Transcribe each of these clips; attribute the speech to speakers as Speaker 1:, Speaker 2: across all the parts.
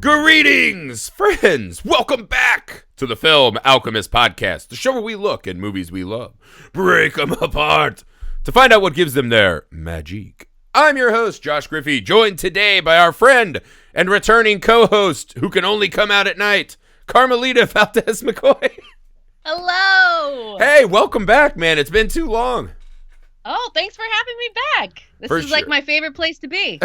Speaker 1: Greetings, friends! Welcome back to the Film Alchemist podcast, the show where we look at movies we love, break them apart, to find out what gives them their magique. I'm your host, Josh Griffey, joined today by our friend and returning co-host, who can only come out at night, Carmelita Valdez McKoy.
Speaker 2: Hello!
Speaker 1: Hey, welcome back, man. It's been too long.
Speaker 2: Oh, thanks for having me back. This is
Speaker 1: sure.
Speaker 2: like my favorite place to be.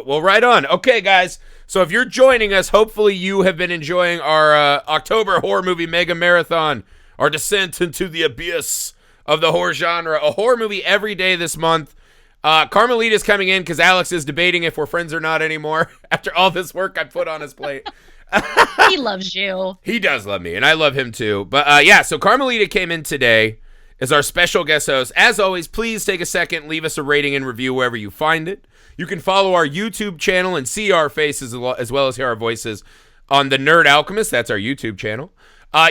Speaker 1: Well, right on. Okay, guys. So if you're joining us, hopefully you have been enjoying our October horror movie mega marathon, our descent into the abyss of the horror genre. A horror movie every day this month. Carmelita's coming in because Alex is debating if we're friends or not anymore after all this work I put on his plate.
Speaker 2: He loves you.
Speaker 1: He does love me, and I love him too. But yeah, so Carmelita came in today as our special guest host. As always, please take a second, leave us a rating and review wherever you find it. You can follow our YouTube channel and see our faces as well as hear our voices on The Nerd Alchemist. That's our YouTube channel.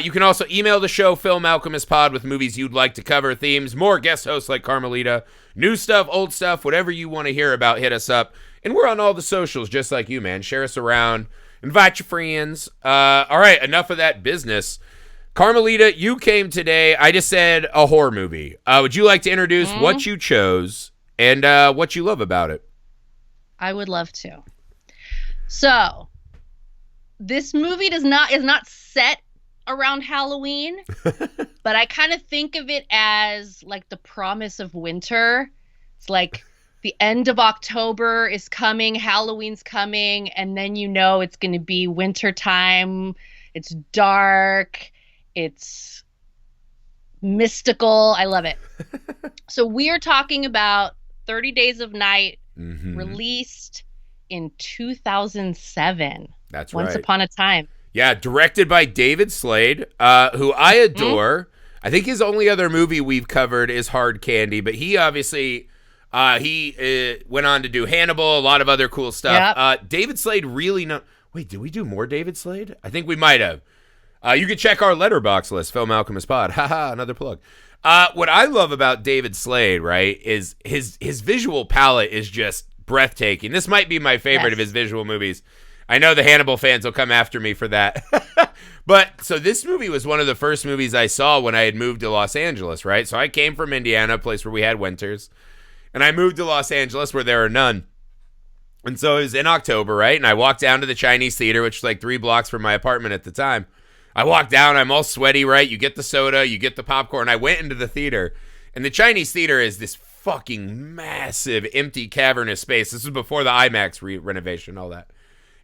Speaker 1: You can also email the show, Film Alchemist Pod, with movies you'd like to cover, themes, more guest hosts like Carmelita, new stuff, old stuff, whatever you want to hear about, hit us up. And we're on all the socials just like you, man. Share us around. Invite your friends. All right, enough of that business. Carmelita, you came today. I just said a horror movie. Would you like to introduce what you chose and what you love about it?
Speaker 2: I would love to. So, this movie is not set around Halloween, but I kind of think of it as like the promise of winter. It's like the end of October is coming, Halloween's coming, and then you know it's going to be winter time. It's dark. It's mystical. I love it. So we are talking about 30 Days of Night, released in 2007.
Speaker 1: That's right.
Speaker 2: Once Upon a Time.
Speaker 1: Yeah, directed by David Slade, who I adore. I think his only other movie we've covered is Hard Candy, but he obviously went on to do Hannibal, a lot of other cool stuff. Yep. David Slade really Wait, did we do more David Slade? I think we might have. You can check our letterbox list, Film Alchemist Pod. Haha, another plug. What I love about David Slade, right, is his visual palette is just breathtaking. This might be my favorite of his visual movies. I know the Hannibal fans will come after me for that. But so this movie was one of the first movies I saw when I had moved to Los Angeles, right? So I came from Indiana, a place where we had winters, and I moved to Los Angeles where there are none. And so it was in October, right? And I walked down to the Chinese theater, which was like 3 blocks from my apartment at the time. I walked down, I'm all sweaty, right? You get the soda, you get the popcorn. I went into the theater, and the Chinese theater is this fucking massive, empty, cavernous space. This was before the IMAX renovation, all that.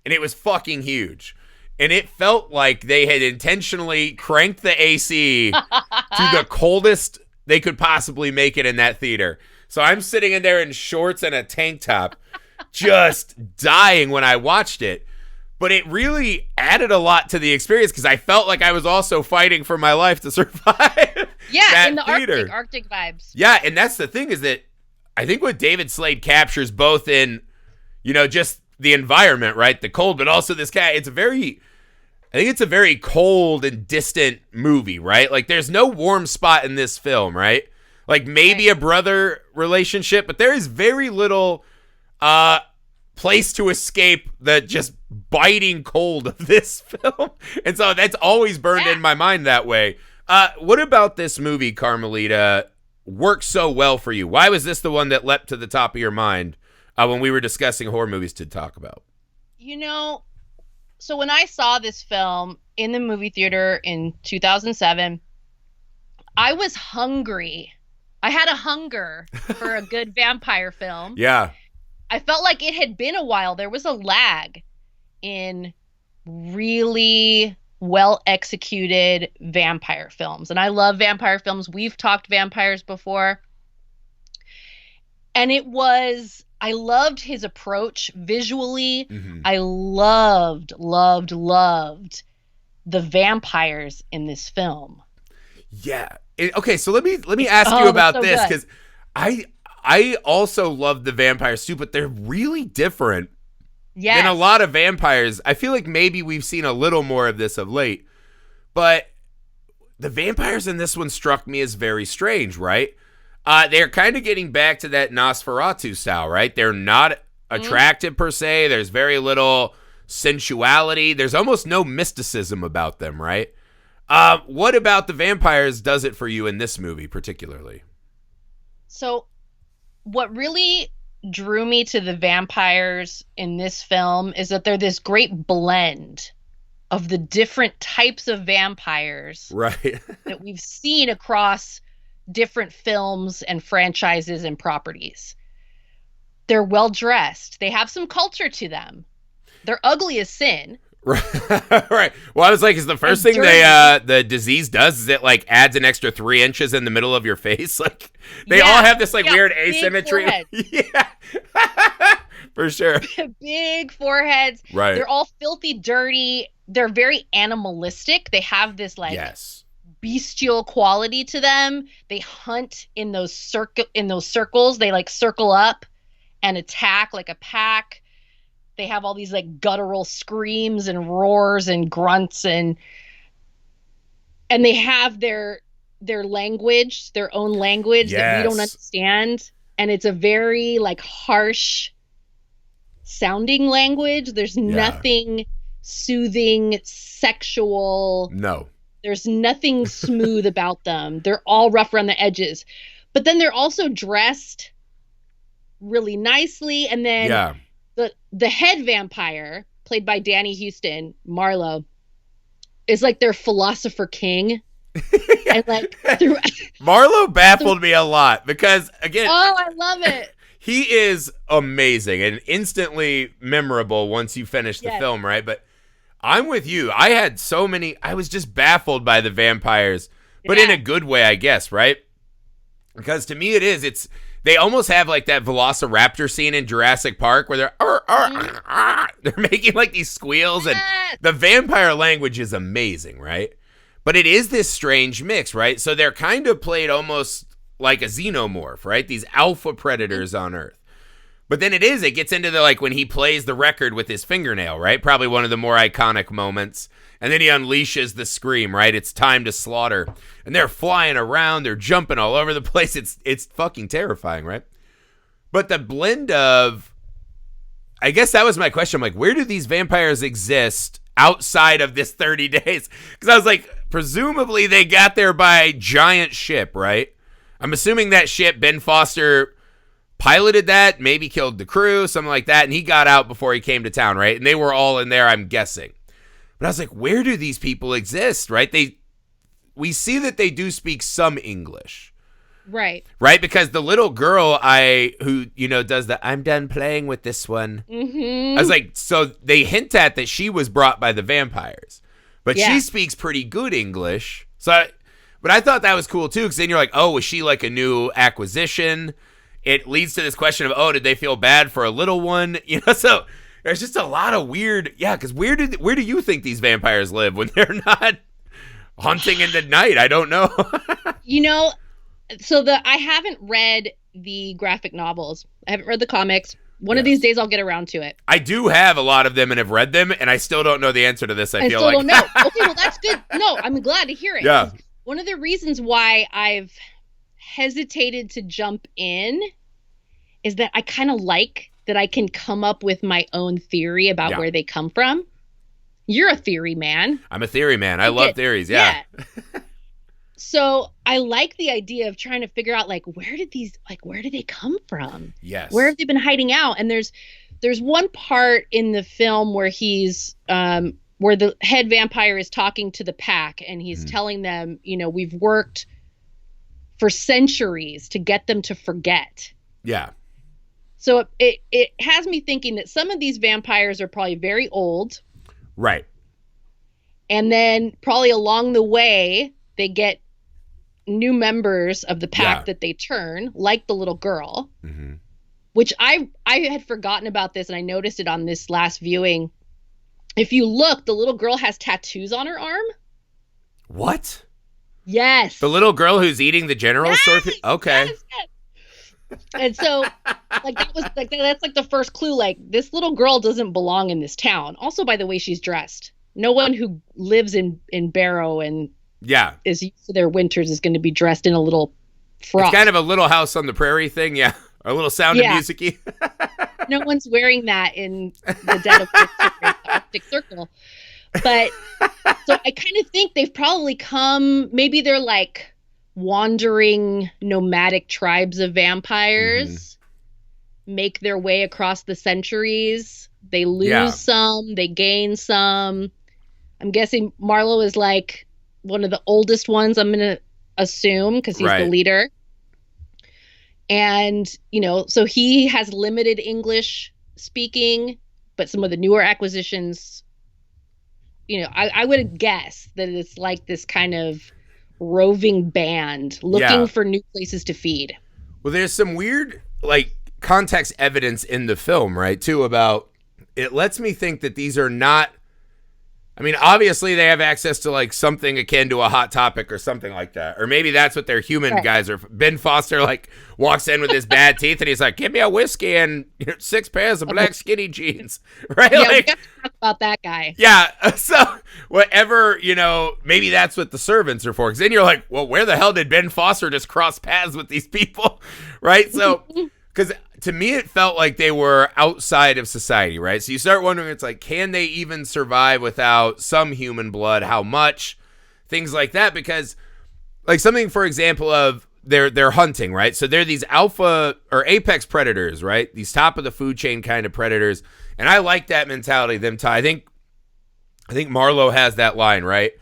Speaker 1: And it was fucking huge. And it felt like they had intentionally cranked the AC to the coldest they could possibly make it in that theater. So I'm sitting in there in shorts and a tank top, just dying when I watched it. But it really added a lot to the experience because I felt like I was also fighting for my life to survive.
Speaker 2: Yeah, in the Arctic vibes.
Speaker 1: Yeah, and that's the thing is that I think what David Slade captures both in, just the environment, right? The cold, but also this guy, I think it's a very cold and distant movie, right? Like there's no warm spot in this film, right? Like maybe a brother relationship, but there is very little place to escape the just biting cold of this film. And so that's always burned in my mind that way. What about this movie, Carmelita, works so well for you? Why was this the one that leapt to the top of your mind when we were discussing horror movies to talk about?
Speaker 2: So when I saw this film in the movie theater in 2007, I was hungry. I had a hunger for a good vampire film.
Speaker 1: Yeah.
Speaker 2: I felt like it had been a while. There was a lag in really well-executed vampire films. And I love vampire films. We've talked vampires before. And I loved his approach visually. I loved the vampires in this film.
Speaker 1: Yeah. Okay, so let me ask you about this because I also love the vampires too, but they're really different than a lot of vampires. I feel like maybe we've seen a little more of this of late, but the vampires in this one struck me as very strange, right? They're kind of getting back to that Nosferatu style, right? They're not attractive per se. There's very little sensuality. There's almost no mysticism about them, right? What about the vampires does it for you in this movie particularly?
Speaker 2: So what really drew me to the vampires in this film is that they're this great blend of the different types of vampires
Speaker 1: Right.
Speaker 2: that we've seen across different films and franchises and properties. They're well dressed. They have some culture to them. They're ugly as sin.
Speaker 1: Right. Well, I was like, is the first thing the disease does is it like adds an extra 3 inches in the middle of your face? Like they all have this like weird asymmetry. Yeah. For sure.
Speaker 2: Big foreheads.
Speaker 1: Right.
Speaker 2: They're all filthy, dirty. They're very animalistic. They have this like bestial quality to them. They hunt in those circles. They like circle up and attack like a pack. They have all these like guttural screams and roars and grunts and they have their language, their own language that we don't understand. And it's a very like harsh sounding language. There's nothing soothing, sexual.
Speaker 1: No.
Speaker 2: There's nothing smooth about them. They're all rough around the edges. But then they're also dressed really nicely. And then the head vampire, played by Danny Houston, Marlowe, is like their philosopher king. And like
Speaker 1: Marlowe baffled me a lot because again,
Speaker 2: I love it.
Speaker 1: He is amazing and instantly memorable once you finish the film, right? But I'm with you. I was just baffled by the vampires, but in a good way, I guess, right? Because to me they almost have like that velociraptor scene in Jurassic Park where they're making like these squeals and the vampire language is amazing, right? But it is this strange mix, right? So they're kind of played almost like a xenomorph, right? These alpha predators on Earth. But then it gets into the like when he plays the record with his fingernail, right? Probably one of the more iconic moments. And then he unleashes the scream, right? It's time to slaughter. And they're flying around, they're jumping all over the place. It's fucking terrifying, right? But the blend of, I guess that was my question. I'm like, where do these vampires exist outside of this 30 days? Because I was like, presumably they got there by giant ship, right? I'm assuming that ship, Ben Foster piloted that, maybe killed the crew, something like that, and he got out before he came to town, right? And they were all in there, I'm guessing. But I was like, where do these people exist, right? We see that they do speak some English.
Speaker 2: Right.
Speaker 1: Right? Because the little girl who does the I'm done playing with this one. Mm-hmm. I was like, so they hint at that she was brought by the vampires. But she speaks pretty good English. But I thought that was cool too, because then you're like, oh, was she like a new acquisition? It leads to this question of, oh, did they feel bad for a little one? So there's just a lot of weird, because where do you think these vampires live when they're not hunting in the night? I don't know.
Speaker 2: So I haven't read the graphic novels. I haven't read the comics. One of these days I'll get around to it.
Speaker 1: I do have a lot of them and have read them, and I still don't know the answer to this. I feel
Speaker 2: still
Speaker 1: like
Speaker 2: don't know. Okay, well that's good. No, I'm glad to hear it.
Speaker 1: Yeah.
Speaker 2: One of the reasons why I've hesitated to jump in is that I kind of like that I can come up with my own theory about where they come from. You're a theory man.
Speaker 1: I'm a theory man. I love theories. Yeah.
Speaker 2: So I like the idea of trying to figure out where did they come from?
Speaker 1: Yes.
Speaker 2: Where have they been hiding out? And there's one part in the film where he's where the head vampire is talking to the pack and he's telling them, we've worked for centuries to get them to forget.
Speaker 1: Yeah.
Speaker 2: So it has me thinking that some of these vampires are probably very old.
Speaker 1: Right.
Speaker 2: And then probably along the way, they get new members of the pack that they turn, like the little girl, which I had forgotten about this and I noticed it on this last viewing. If you look, the little girl has tattoos on her arm.
Speaker 1: What?
Speaker 2: Yes.
Speaker 1: The little girl who's eating the general's sword? Okay.
Speaker 2: Yes. And so that's the first clue. This little girl doesn't belong in this town. Also, by the way she's dressed. No one who lives in Barrow and is used to their winters is going to be dressed in a little frock.
Speaker 1: It's kind of a Little House on the Prairie thing, yeah. A little Sound of Music-y.
Speaker 2: No one's wearing that in the dead of winter. galactic circle. But so I kind of think they've probably come, maybe they're like wandering nomadic tribes of vampires, make their way across the centuries. They lose some, they gain some. I'm guessing Marlowe is like one of the oldest ones, I'm going to assume, because he's the leader. And, you know, so he has limited English speaking, but some of the newer acquisitions, you know, I would guess that it's like this kind of roving band looking for new places to feed.
Speaker 1: Well, there's some weird, like, context evidence in the film, right, too, about it lets me think that these are not, I mean, obviously they have access to like something akin to a Hot Topic or something like that. Or maybe that's what their human guys are. Ben Foster like walks in with his bad teeth and he's like, give me a whiskey and 6 pairs of black skinny jeans. Right?
Speaker 2: Yeah,
Speaker 1: like,
Speaker 2: we have to talk about that guy.
Speaker 1: Yeah. So whatever, you know, maybe that's what the servants are for. Because then you're like, well, where the hell did Ben Foster just cross paths with these people? Right? So, because to me, it felt like they were outside of society, right? So you start wondering, it's like, can they even survive without some human blood? How much? Things like that. Because, like, something, for example, of they're hunting, right? So they're these alpha or apex predators, right? These top of the food chain kind of predators. And I like that mentality. I think Marlowe has that line, right?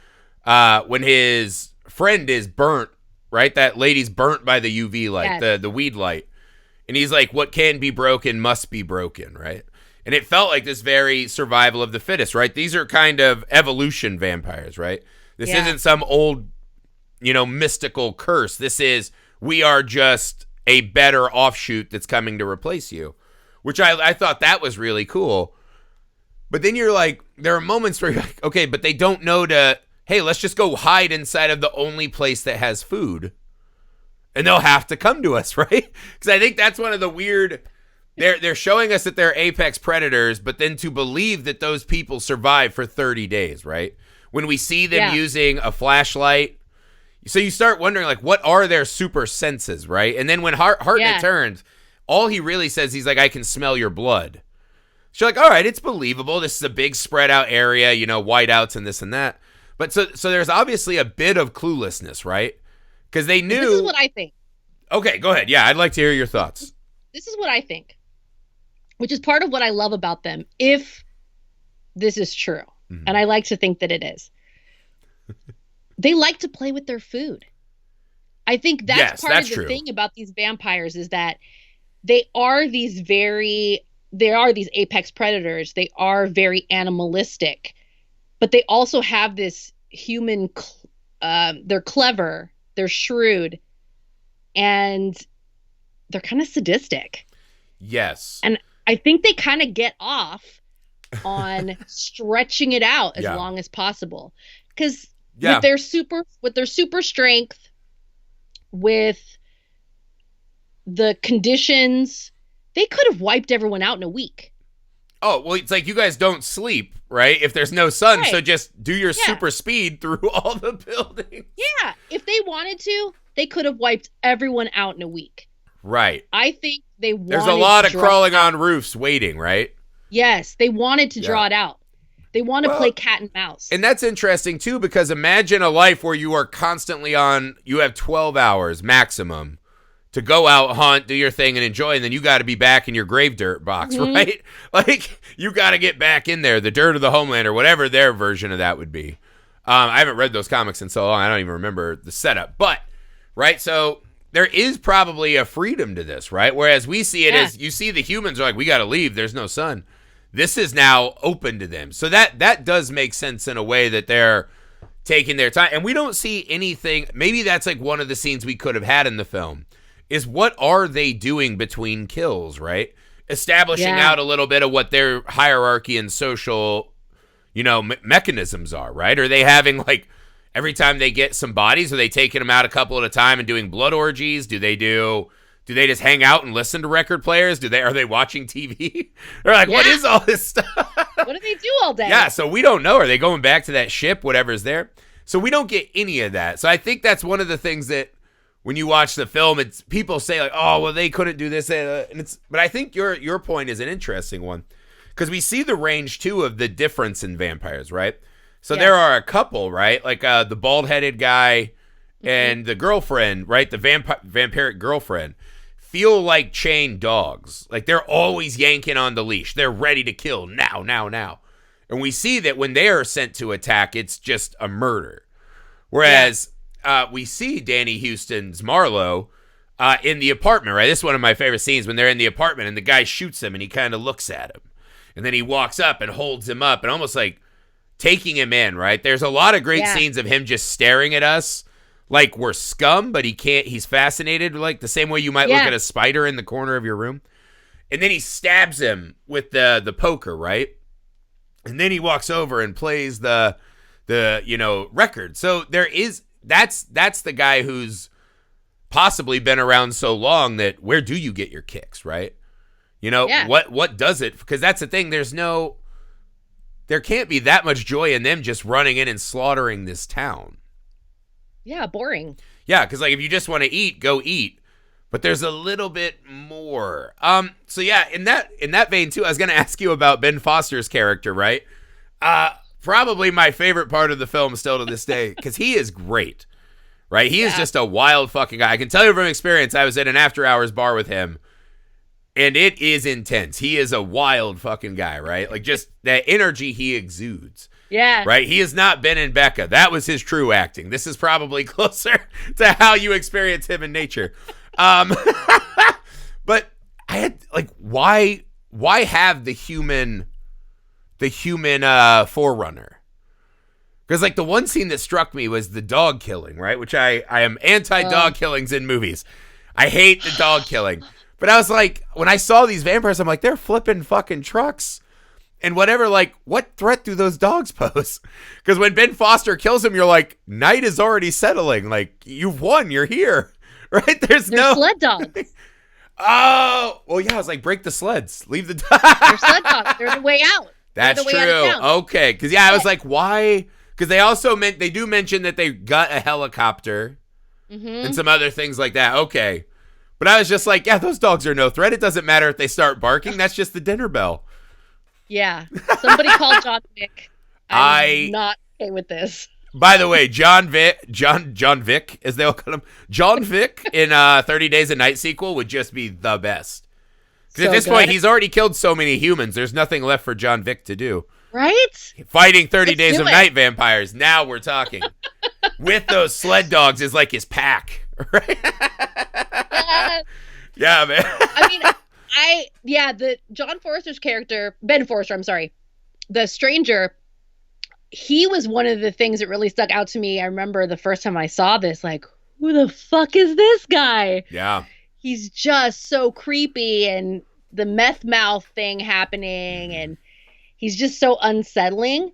Speaker 1: When his friend is burnt, right? That lady's burnt by the UV light, the weed light. And he's like, what can be broken must be broken, right? And it felt like this very survival of the fittest, right? These are kind of evolution vampires, right? This isn't some old, you know, mystical curse. This is, we are just a better offshoot that's coming to replace you, which I thought that was really cool. But then you're like, there are moments where you're like, okay, but they don't know hey, let's just go hide inside of the only place that has food. And they'll have to come to us, right? Because I think that's one of the weird. They're showing us that they're apex predators, but then to believe that those people survive for 30 days, right? When we see them using a flashlight, so you start wondering, like, what are their super senses, right? And then when Hartnett turns, all he really says, he's like, I can smell your blood. So you're like, all right, it's believable. This is a big spread out area, you know, whiteouts and this and that. But so there's obviously a bit of cluelessness, right? Because they knew.
Speaker 2: This is what I think.
Speaker 1: Okay, go ahead. Yeah, I'd like to hear your thoughts.
Speaker 2: This is what I think, which is part of what I love about them, if this is true. Mm-hmm. And I like to think that it is. They like to play with their food. I think that's part of the thing about these vampires is that they are these apex predators. They are very animalistic, but they also have this human, they're clever. They're shrewd, and they're kind of sadistic.
Speaker 1: Yes.
Speaker 2: And I think they kind of get off on stretching it out as long as possible. Because with their super strength, with the conditions, they could have wiped everyone out in a week.
Speaker 1: Oh, well, it's like you guys don't sleep, right? If there's no sun, so just do your super speed through all the buildings.
Speaker 2: Yeah, if they wanted to, they could have wiped everyone out in a week.
Speaker 1: Right.
Speaker 2: I think they wanted
Speaker 1: There's a lot of crawling on roofs waiting, right?
Speaker 2: Yes, they wanted to draw it out. They want to play cat and mouse.
Speaker 1: And that's interesting, too, because imagine a life where you are constantly you have 12 hours maximum to go out, hunt, do your thing, and enjoy, and then you got to be back in your grave dirt box, right? Like, you got to get back in there, the dirt of the homeland, or whatever their version of that would be. I haven't read those comics in so long, I don't even remember the setup. But, right, so there is probably a freedom to this, right? Whereas we see it as, you see the humans are like, we got to leave, there's no sun. This is now open to them. So that does make sense in a way that they're taking their time. And we don't see anything, maybe that's like one of the scenes we could have had in the film, is what are they doing between kills, right? Establishing out a little bit of what their hierarchy and social, you know, mechanisms are, right? Are they having, like, every time they get some bodies, are they taking them out a couple at a time and doing blood orgies? Do they just hang out and listen to record players? Are they watching TV? They're like, what is all this stuff?
Speaker 2: What do they do all day?
Speaker 1: Yeah, so we don't know. Are they going back to that ship, whatever's there? So we don't get any of that. So I think that's one of the things that when you watch the film, it's people say like, oh, well, they couldn't do this. But I think your point is an interesting one. because we see the range too of the difference in vampires, right? So
Speaker 2: Yes.
Speaker 1: there are a couple, right? Like the bald-headed guy and the girlfriend, right? The vampiric girlfriend feel like chained dogs. Like they're always yanking on the leash. They're ready to kill now, now, now. And we see that when they are sent to attack, it's just a murder. Whereas we see Danny Houston's Marlowe in the apartment, right? This is one of my favorite scenes when they're in the apartment and the guy shoots him and he kind of looks at him. And then he walks up and holds him up and almost like taking him in, right? There's a lot of great scenes of him just staring at us like we're scum, but he's fascinated, like the same way you might look at a spider in the corner of your room. And then he stabs him with the poker, right? And then he walks over and plays the record. So that's the guy who's possibly been around so long that where do you get your kicks, right? What does it? Because that's the thing. There can't be that much joy in them just running in and slaughtering this town.
Speaker 2: Yeah, boring.
Speaker 1: Yeah, because like if you just want to eat, go eat. But there's a little bit more. So yeah, in that vein too, I was gonna ask you about Ben Foster's character, right? Probably my favorite part of the film still to this day, because he is great. Right? He is just a wild fucking guy. I can tell you from experience, I was at an after hours bar with him. And it is intense. He is a wild fucking guy, right? Like just that energy he exudes.
Speaker 2: Yeah.
Speaker 1: Right? He has not been in Becca. That was his true acting. This is probably closer to how you experience him in nature. But I had like, why have the human forerunner? Because like the one scene that struck me was the dog killing, right? Which I am anti-dog killings in movies. I hate the dog killing. But I was like, when I saw these vampires, I'm like, they're flipping fucking trucks. And whatever, like, what threat do those dogs pose? Because when Ben Foster kills him, you're like, night is already settling. Like, you've won. You're here. Right? They're no
Speaker 2: sled dogs.
Speaker 1: Oh, well, yeah. I was like, break the sleds. Leave the
Speaker 2: They're sled dogs. They're the way out.
Speaker 1: That's true. Okay. Because, yeah, I was like, why? Because they do mention that they got a helicopter and some other things like that. Okay. But I was just like, yeah, those dogs are no threat. It doesn't matter if they start barking. That's just the dinner bell. Yeah.
Speaker 2: Somebody called John Vick. I'm not okay with this.
Speaker 1: By the way, John Vick, as they all call him, John Vick in 30 Days a Night sequel would just be the best. Because at this point, he's already killed so many humans. There's nothing left for John Vick to do.
Speaker 2: Right?
Speaker 1: Fighting 30 Days of Night vampires. Now we're talking. With those sled dogs is like his pack. Right? Yeah, man.
Speaker 2: I mean, the John Forster's character, Ben Forster, I'm sorry, the stranger, he was one of the things that really stuck out to me. I remember the first time I saw this, like, who the fuck is this guy?
Speaker 1: Yeah.
Speaker 2: He's just so creepy, and the meth mouth thing happening, and he's just so unsettling.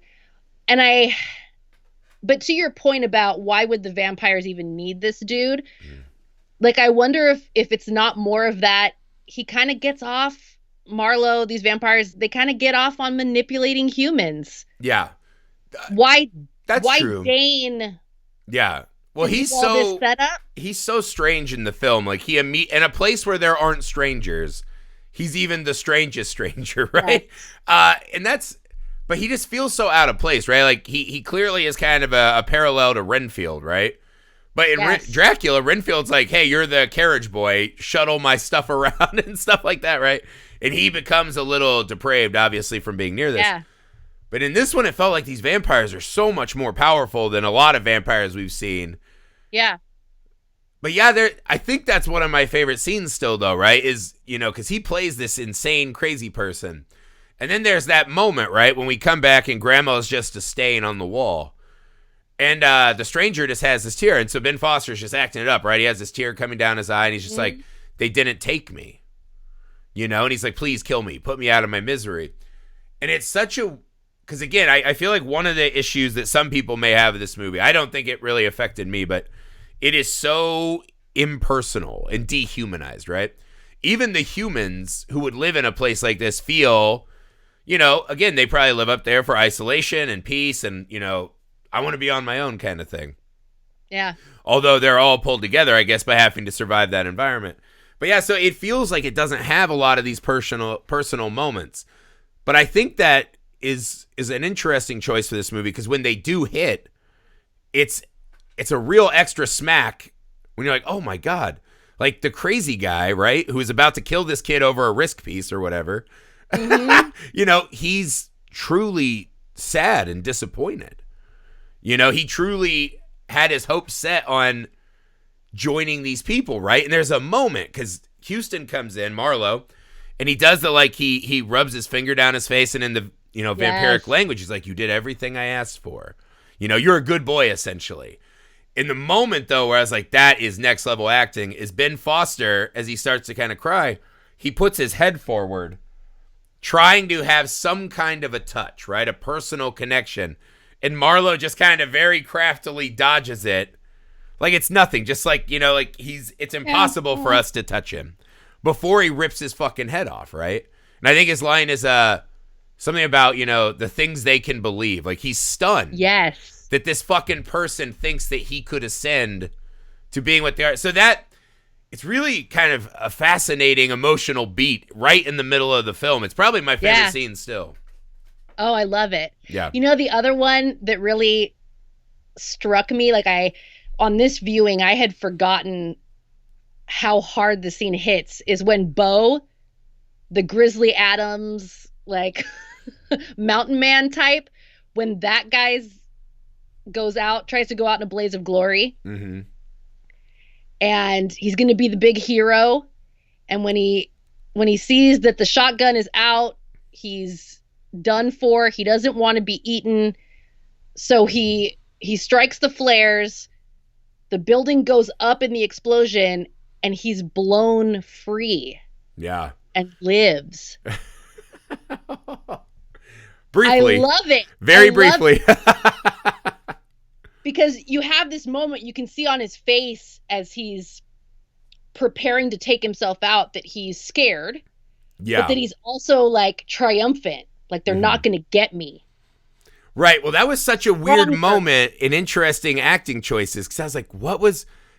Speaker 2: But to your point about why would the vampires even need this dude? Like, I wonder if it's not more of that. He kind of gets off, Marlowe, these vampires, they kind of get off on manipulating humans.
Speaker 1: Yeah.
Speaker 2: Why
Speaker 1: true.
Speaker 2: Dane?
Speaker 1: Yeah. Well, he's so strange in the film. Like in a place where there aren't strangers, he's even the strangest stranger, right? But he just feels so out of place, right? Like he clearly is kind of a parallel to Renfield, right? But in Dracula, Renfield's like, hey, you're the carriage boy, shuttle my stuff around and stuff like that, right? And he becomes a little depraved, obviously, from being near this. Yeah. But in this one, it felt like these vampires are so much more powerful than a lot of vampires we've seen.
Speaker 2: Yeah.
Speaker 1: But yeah, I think that's one of my favorite scenes still, though, right? Is, because he plays this insane, crazy person. And then there's that moment, right, when we come back and Grandma's just a stain on the wall. And the stranger just has this tear. And so Ben Foster's just acting it up, right? He has this tear coming down his eye, and he's just like, they didn't take me. And he's like, please kill me. Put me out of my misery. And it's such a... Because, again, I feel like one of the issues that some people may have with this movie, I don't think it really affected me, but it is so impersonal and dehumanized, right? Even the humans who would live in a place like this feel, again, they probably live up there for isolation and peace and, I want to be on my own kind of thing.
Speaker 2: Yeah.
Speaker 1: Although they're all pulled together, I guess, by having to survive that environment. But yeah, so it feels like it doesn't have a lot of these personal moments. But I think that is an interesting choice for this movie, because when they do hit, it's a real extra smack when you're like, oh my God, like the crazy guy, right, who is about to kill this kid over a risk piece or whatever. Mm-hmm. You know, he's truly sad and disappointed. You know, he truly had his hopes set on joining these people, right? And there's a moment, because Houston comes in, Marlowe, and he does the, like, he rubs his finger down his face, and in the, you know, vampiric language, he's like, you did everything I asked for. You know, you're a good boy, essentially. In the moment, though, where I was like, that is next level acting, is Ben Foster, as he starts to kind of cry, he puts his head forward, trying to have some kind of a touch, right? A personal connection. And Marlowe just kind of very craftily dodges it. Like it's nothing. Just like, you know, like it's impossible for us to touch him before he rips his fucking head off, right? And I think his line is something about, you know, the things they can believe. Like he's stunned.
Speaker 2: Yes.
Speaker 1: That this fucking person thinks that he could ascend to being what they are. So that, it's really kind of a fascinating emotional beat right in the middle of the film. It's probably my favorite scene still.
Speaker 2: Oh, I love it.
Speaker 1: Yeah.
Speaker 2: You know, the other one that really struck me, like on this viewing, I had forgotten how hard the scene hits, is when Bo, the Grizzly Adams, like mountain man type, when that guy's tries to go out in a blaze of glory. Mm-hmm. And he's going to be the big hero. And when he sees that the shotgun is out, he's done for. He doesn't want to be eaten. So he strikes the flares. The building goes up in the explosion, and he's blown free.
Speaker 1: Yeah.
Speaker 2: And lives.
Speaker 1: Briefly.
Speaker 2: I love it.
Speaker 1: Very briefly.
Speaker 2: Because you have this moment you can see on his face as he's preparing to take himself out, that he's scared. Yeah. But that he's also like triumphant. Like they're not going to get me.
Speaker 1: Right. Well, that was such a weird moment in interesting acting choices. Because I was like,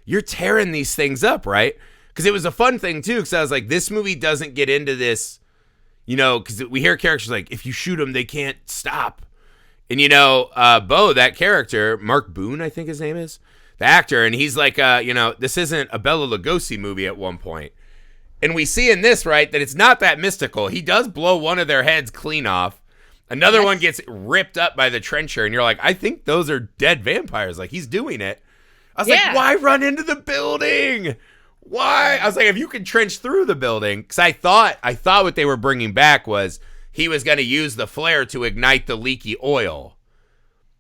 Speaker 1: you're tearing these things up, right? Because it was a fun thing, too. Because I was like, this movie doesn't get into this, you know, because we hear characters like, if you shoot them, they can't stop. And, you know, Bo, that character, Mark Boone, I think his name is, the actor, and he's like, you know, this isn't a Bela Lugosi movie at one point. And we see in this, right, that it's not that mystical. He does blow one of their heads clean off. Another one gets ripped up by the trencher, and you're like, I think those are dead vampires. Like, he's doing it. I was like, why run into the building? Why? I was like, if you can trench through the building, because I thought what they were bringing back was he was going to use the flare to ignite the leaky oil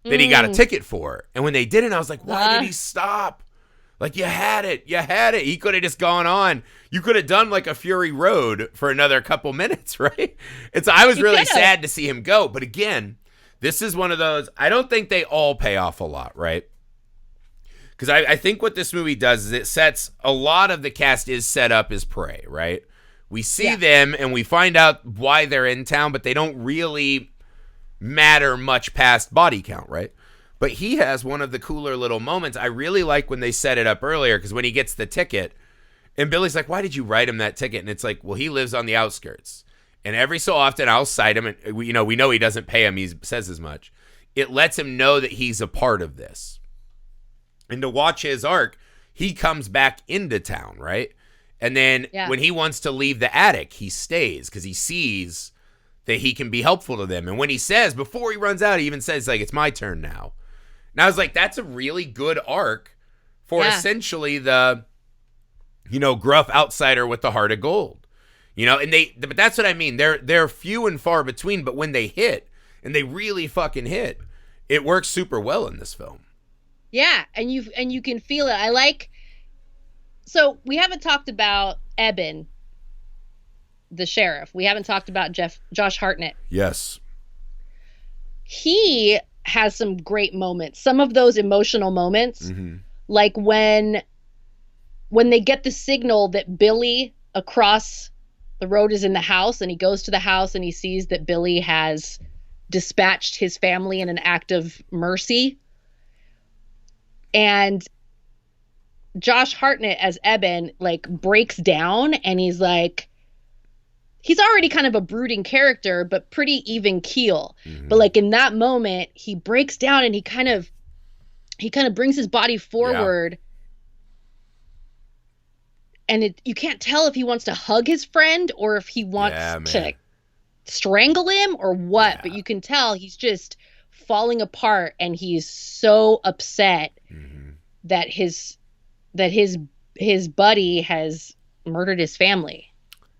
Speaker 1: that he got a ticket for. And when they didn't, I was like, why did he stop? Like, you had it. He could have just gone on. You could have done like a Fury Road for another couple minutes, right? And so I was really sad to see him go. But again, this is one of those, I don't think they all pay off a lot, right? Because I think what this movie does is it sets, a lot of the cast is set up as prey, right? We see them and we find out why they're in town, but they don't really matter much past body count, right? But he has one of the cooler little moments. I really like when they set it up earlier, because when he gets the ticket, and Billy's like, why did you write him that ticket? And it's like, well, he lives on the outskirts. And every so often I'll cite him, and we know he doesn't pay him. He says as much. It lets him know that he's a part of this. And to watch his arc, he comes back into town, right? And then when he wants to leave the attic, he stays because he sees that he can be helpful to them. And when he says, before he runs out, he even says, like, it's my turn now. And I was like, that's a really good arc for essentially the, you know, gruff outsider with the heart of gold. You know, and but that's what I mean. They're few and far between, but when they hit, and they really fucking hit, it works super well in this film.
Speaker 2: Yeah, and you can feel it. So we haven't talked about Eben, the sheriff. We haven't talked about Josh Hartnett.
Speaker 1: Yes.
Speaker 2: He has some great moments. Some of those emotional moments, like when they get the signal that Billy across the road is in the house, and he goes to the house and he sees that Billy has dispatched his family in an act of mercy. And Josh Hartnett as Eben, like, breaks down, and he's like, he's already kind of a brooding character, but pretty even keel. But like in that moment, he breaks down and he kind of brings his body forward. Yeah. And you can't tell if he wants to hug his friend or if he wants to strangle him or what. Yeah. But you can tell he's just falling apart, and he's so upset that his buddy has murdered his family.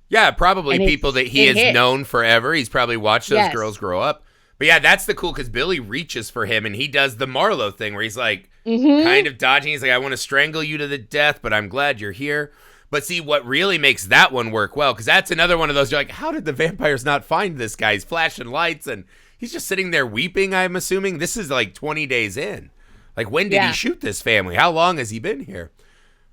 Speaker 1: Yeah, probably people that he has known forever. He's probably watched those girls grow up. But yeah, that's the cool, because Billy reaches for him, and he does the Marlowe thing where he's like kind of dodging. He's like, I want to strangle you to the death, but I'm glad you're here. But see, what really makes that one work well, because that's another one of those, you're like, how did the vampires not find this guy? He's flashing lights, and he's just sitting there weeping, I'm assuming. This is like 20 days in. Like, when did he shoot this family? How long has he been here?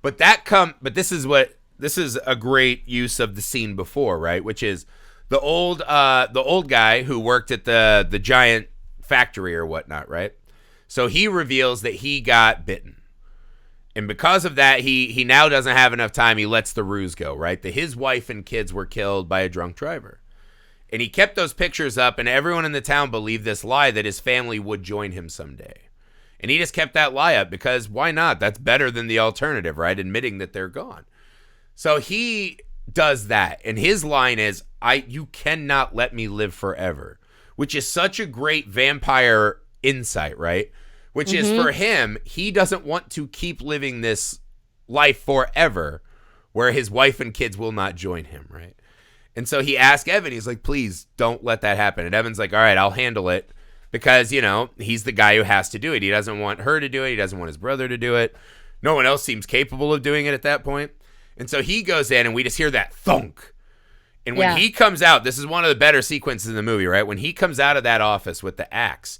Speaker 1: But this is a great use of the scene before, right? Which is the old guy who worked at the giant factory or whatnot, right? So he reveals that he got bitten. And because of that, he now doesn't have enough time. He lets the ruse go, right? That his wife and kids were killed by a drunk driver. And he kept those pictures up, and everyone in the town believed this lie that his family would join him someday. And he just kept that lie up because why not? That's better than the alternative, right? Admitting that they're gone. So he does that. And his line is, you cannot let me live forever, which is such a great vampire insight, right? Which is for him, he doesn't want to keep living this life forever where his wife and kids will not join him, right? And so he asked Evan, he's like, please don't let that happen. And Evan's like, all right, I'll handle it. Because, he's the guy who has to do it. He doesn't want her to do it. He doesn't want his brother to do it. No one else seems capable of doing it at that point. And so he goes in, and we just hear that thunk. And when he comes out, this is one of the better sequences in the movie, right? When he comes out of that office with the axe,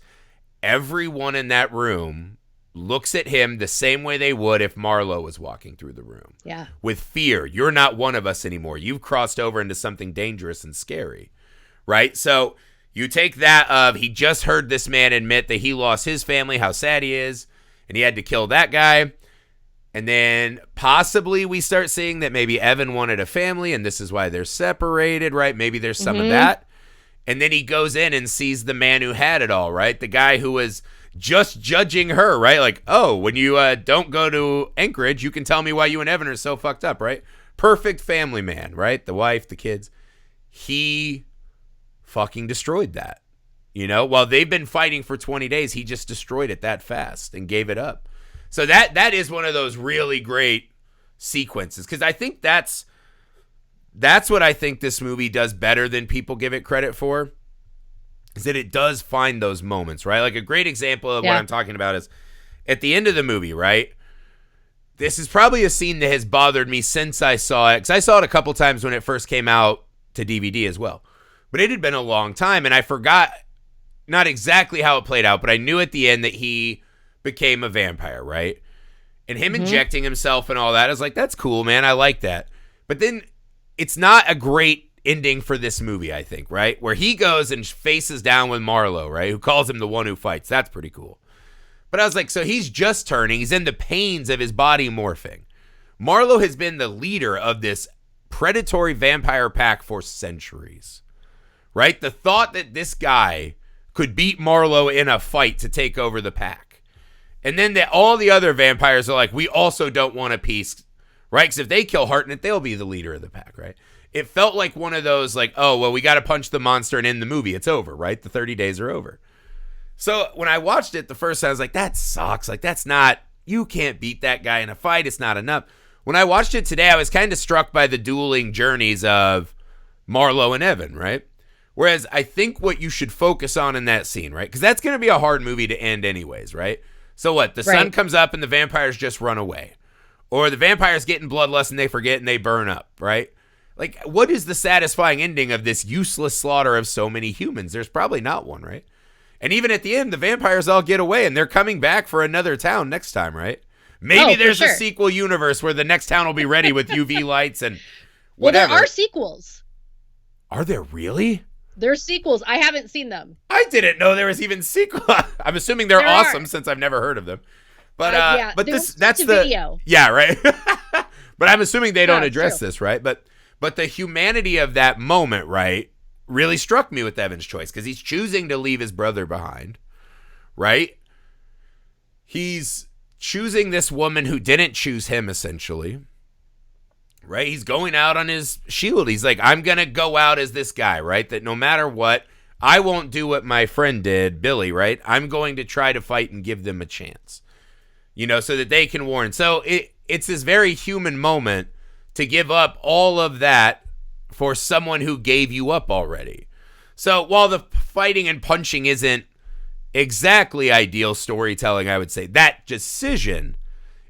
Speaker 1: everyone in that room looks at him the same way they would if Marlowe was walking through the room. Yeah. With fear. You're not one of us anymore. You've crossed over into something dangerous and scary. Right? So you take that of he just heard this man admit that he lost his family, how sad he is, and he had to kill that guy. And then possibly we start seeing that maybe Evan wanted a family and this is why they're separated, right? Maybe there's some of that. And then he goes in and sees the man who had it all, right? The guy who was just judging her, right? Like, oh, when you don't go to Anchorage, you can tell me why you and Evan are so fucked up, right? Perfect family man, right? The wife, the kids. He fucking destroyed that. While they've been fighting for 20 days, he just destroyed it that fast and gave it up. So that is one of those really great sequences, because I think that's what I think this movie does better than people give it credit for, is that it does find those moments, right? Like a great example of what I'm talking about is at the end of the movie, right? This is probably a scene that has bothered me since I saw it, because I saw it a couple times when it first came out to DVD as well. But it had been a long time, and I forgot not exactly how it played out, but I knew at the end that he became a vampire, right? And him injecting himself and all that, I was like, that's cool, man. I like that. But then it's not a great ending for this movie, I think, right? Where he goes and faces down with Marlowe, right? Who calls him the one who fights. That's pretty cool. But I was like, so he's just turning. He's in the pains of his body morphing. Marlowe has been the leader of this predatory vampire pack for centuries, right? The thought that this guy could beat Marlowe in a fight to take over the pack. And then that all the other vampires are like, we also don't want a piece, right? Because if they kill Hartnett, they'll be the leader of the pack, right? It felt like one of those like, oh, well, we got to punch the monster and end the movie. It's over, right? The 30 days are over. So when I watched it the first time, I was like, that sucks. Like, that's not, you can't beat that guy in a fight. It's not enough. When I watched it today, I was kind of struck by the dueling journeys of Marlowe and Evan, right? Whereas I think what you should focus on in that scene, right? Because that's going to be a hard movie to end anyways, right? So what? The sun comes up and the vampires just run away. Or the vampires get in bloodlust and they forget and they burn up, right? Like, what is the satisfying ending of this useless slaughter of so many humans? There's probably not one, right? And even at the end, the vampires all get away and they're coming back for another town next time, right? Maybe there's a sequel universe where the next town will be ready with UV lights and whatever.
Speaker 2: Well, there are sequels.
Speaker 1: Are there really?
Speaker 2: There's sequels. I haven't seen them.
Speaker 1: I didn't know there was even sequel. I'm assuming they're awesome since I've never heard of them. But but that's the video. Yeah, right. But I'm assuming they don't address this, right? But But the humanity of that moment, right, really struck me with Evan's choice, because he's choosing to leave his brother behind, right? He's choosing this woman who didn't choose him, essentially, right? He's going out on his shield. He's like, I'm going to go out as this guy, right? That no matter what, I won't do what my friend did, Billy, right? I'm going to try to fight and give them a chance, so that they can warn. So it's this very human moment to give up all of that for someone who gave you up already. So while the fighting and punching isn't exactly ideal storytelling, I would say that decision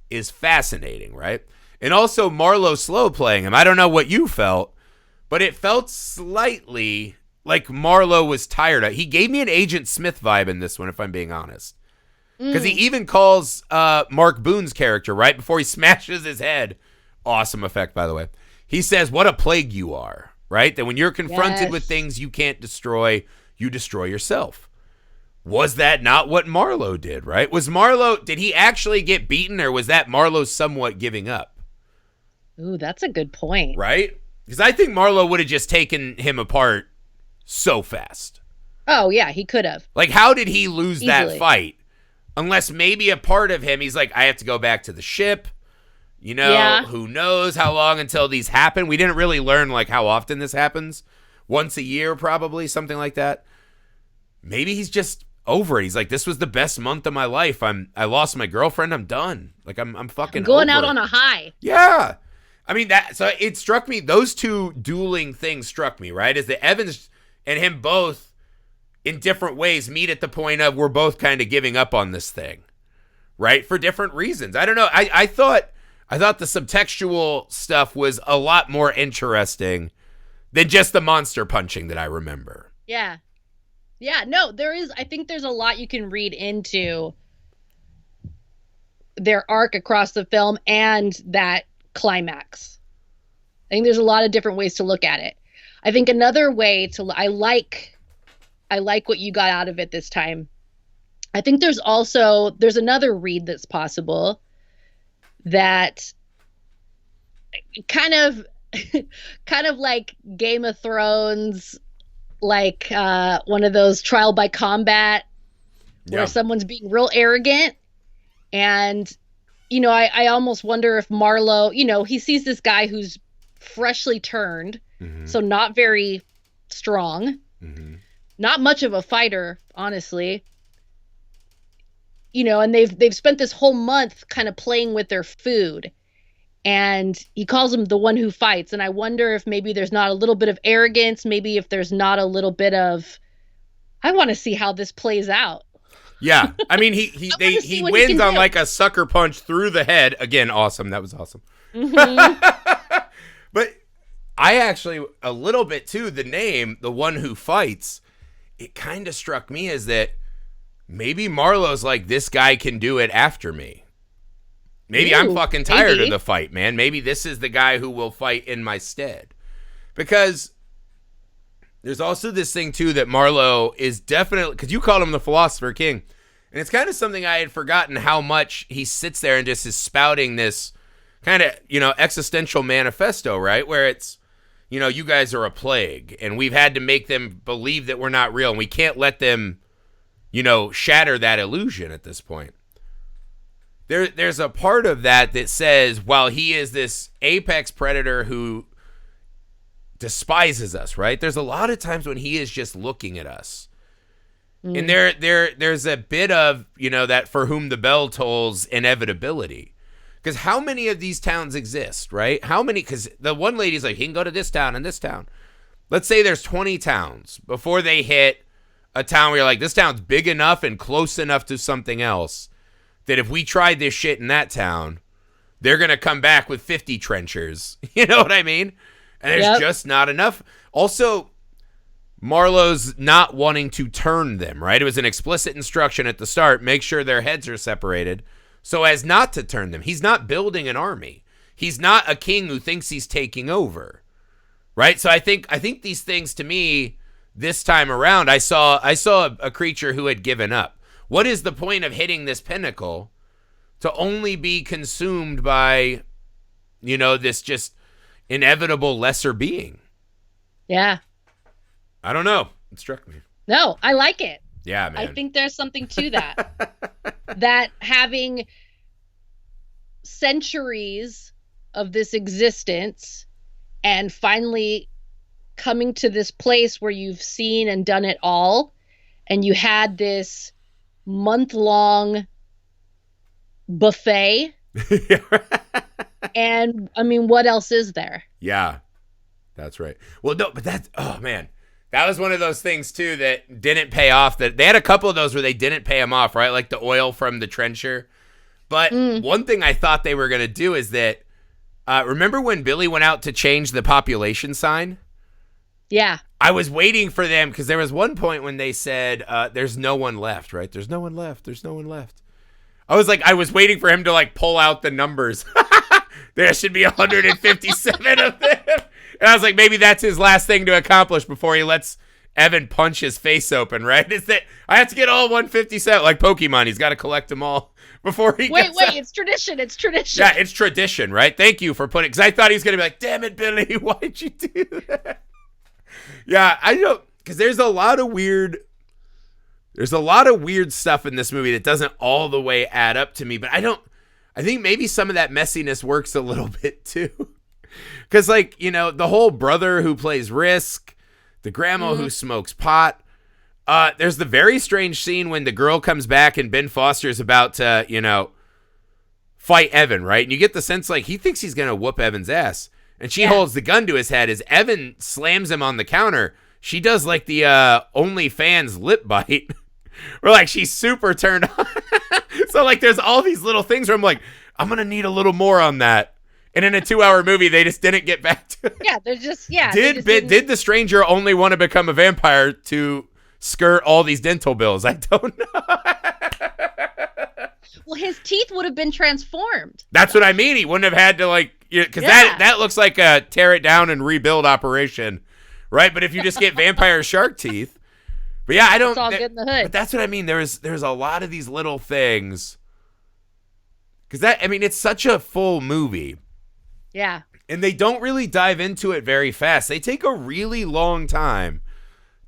Speaker 1: is fascinating, right? And also Marlo Slow playing him. I don't know what you felt, but it felt slightly like Marlo was tired. He gave me an Agent Smith vibe in this one, if I'm being honest. Because he even calls Mark Boone's character, right before he smashes his head. Awesome effect, by the way. He says, what a plague you are, right? That when you're confronted with things you can't destroy, you destroy yourself. Was that not what Marlo did, right? Did he actually get beaten, or was that Marlo somewhat giving up?
Speaker 2: Ooh, that's a good point.
Speaker 1: Right? Because I think Marlo would have just taken him apart so fast.
Speaker 2: Oh, yeah, he could have.
Speaker 1: Like, how did he lose
Speaker 2: Easily.
Speaker 1: that fight? Unless maybe a part of him, he's like, I have to go back to the ship. Who knows how long until these happen? We didn't really learn, like, how often this happens. Once a year, probably, something like that. Maybe he's just over it. He's like, this was the best month of my life. I lost my girlfriend. I'm done. Like, I'm fucking
Speaker 2: going
Speaker 1: over
Speaker 2: out
Speaker 1: it.
Speaker 2: on a high.
Speaker 1: Yeah. I mean, so it struck me, those two dueling things struck me, right? Is that Evans and him both, in different ways, meet at the point of we're both kind of giving up on this thing, right? For different reasons. I don't know. I thought the subtextual stuff was a lot more interesting than just the monster punching that I remember.
Speaker 2: Yeah. Yeah, no, I think there's a lot you can read into their arc across the film and that climax. I think there's a lot of different ways to look at it. I think another way I like what you got out of it this time. I think there's another read that's possible that kind of like Game of Thrones, like one of those trial by combat where someone's being real arrogant. And, I almost wonder if Marlo, he sees this guy who's freshly turned, so not very strong, not much of a fighter, honestly. And they've spent this whole month kind of playing with their food. And he calls him the one who fights. And I wonder if maybe there's not a little bit of arrogance, maybe if there's not a little bit of, I want to see how this plays out.
Speaker 1: Yeah. I mean, he wins on like a sucker punch through the head. Again, awesome. That was awesome. But I actually, a little bit too, the name, the one who fights, it kind of struck me as that maybe Marlo's like, this guy can do it after me. Maybe I'm fucking tired of the fight, man. Maybe this is the guy who will fight in my stead. Because there's also this thing, too, that Marlo is definitely... Because you called him the Philosopher King. And it's kind of something I had forgotten how much he sits there and just is spouting this kind of, existential manifesto, right? Where it's, you guys are a plague. And we've had to make them believe that we're not real. And we can't let them, shatter that illusion at this point. There's a part of that says, while he is this apex predator who despises us, right? There's a lot of times when he is just looking at us. And there's a bit of, that for whom the bell tolls inevitability. Because how many of these towns exist, right? How many? Because the one lady's like, he can go to this town and this town. Let's say there's 20 towns before they hit a town where you're like, this town's big enough and close enough to something else that if we tried this shit in that town, they're going to come back with 50 trenchers. You know what I mean? And there's just not enough. Also, Marlo's not wanting to turn them, right? It was an explicit instruction at the start. Make sure their heads are separated so as not to turn them. He's not building an army. He's not a king who thinks he's taking over, right? So I think these things, to me, this time around, I saw a creature who had given up. What is the point of hitting this pinnacle to only be consumed by, this just inevitable lesser being.
Speaker 2: Yeah.
Speaker 1: I don't know. It struck me.
Speaker 2: No, I like it.
Speaker 1: Yeah, man.
Speaker 2: I think there's something to that. That having centuries of this existence and finally coming to this place where you've seen and done it all, and you had this month-long buffet. And I mean, what else is there?
Speaker 1: Yeah, that's right. Well, no, but that's, oh man, that was one of those things too that didn't pay off. That they had a couple of those where they didn't pay them off, right? Like the oil from the trencher. But one thing I thought they were going to do is that, remember when Billy went out to change the population sign?
Speaker 2: Yeah.
Speaker 1: I was waiting for them because there was one point when they said, there's no one left, right? There's no one left. There's no one left. I was waiting for him to like pull out the numbers. There should be 157 of them. And I was like, maybe that's his last thing to accomplish before he lets Evan punch his face open, right? Is that I have to get all 157, like Pokemon. He's got to collect them all before he
Speaker 2: Wait,
Speaker 1: gets out.
Speaker 2: it's tradition. It's tradition.
Speaker 1: Yeah, it's tradition, right? Thank you for putting, because I thought he was going to be like, damn it, Billy, why'd you do that? Yeah, I know, because there's a lot of weird stuff in this movie that doesn't all the way add up to me, but I think maybe some of that messiness works a little bit too. Because, like, you know, the whole brother who plays Risk, the grandma who smokes pot. There's the very strange scene when the girl comes back and Ben Foster's about to, you know, fight Evan, right? And you get the sense, like, he thinks he's going to whoop Evan's ass. And she holds the gun to his head as Evan slams him on the counter. She does, like, the OnlyFans lip bite. Where, like, she's super turned on. So, like, there's all these little things where I'm like, I'm going to need a little more on that. And in a 2-hour movie, they just didn't get back to it.
Speaker 2: Yeah, they're just,
Speaker 1: Did the stranger only want to become a vampire to skirt all these dental bills? I don't know.
Speaker 2: Well, his teeth would have been transformed.
Speaker 1: That's what I mean. He wouldn't have had to, like, because that looks like a tear it down and rebuild operation, right? But if you just get vampire shark teeth. But yeah, I don't.
Speaker 2: It's all good in the hood.
Speaker 1: But that's what I mean. There's a lot of these little things. Because it's such a full movie.
Speaker 2: Yeah.
Speaker 1: And they don't really dive into it very fast. They take a really long time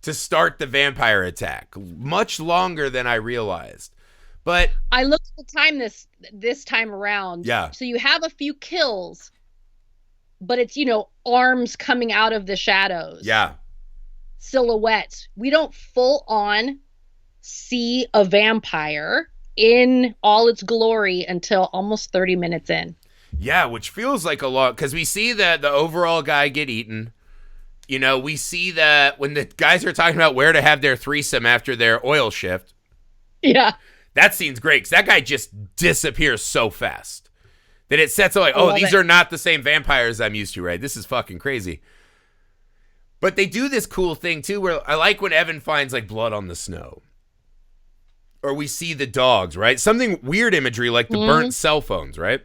Speaker 1: to start the vampire attack. Much longer than I realized. But
Speaker 2: I looked at the time this time around.
Speaker 1: Yeah.
Speaker 2: So you have a few kills, but it's, you know, arms coming out of the shadows.
Speaker 1: Yeah.
Speaker 2: Silhouettes. We don't full on see a vampire in all its glory until almost 30 minutes in.
Speaker 1: Yeah, which feels like a lot, because we see the overall guy get eaten. You know, we see that when the guys are talking about where to have their threesome after their oil shift.
Speaker 2: Yeah.
Speaker 1: That scene's great, because that guy just disappears so fast that it sets up like, oh, these are not the same vampires I'm used to, right? This is fucking crazy. But they do this cool thing, too, where I like when Evan finds, like, blood on the snow. Or we see the dogs, right? Something weird imagery like the burnt cell phones, right?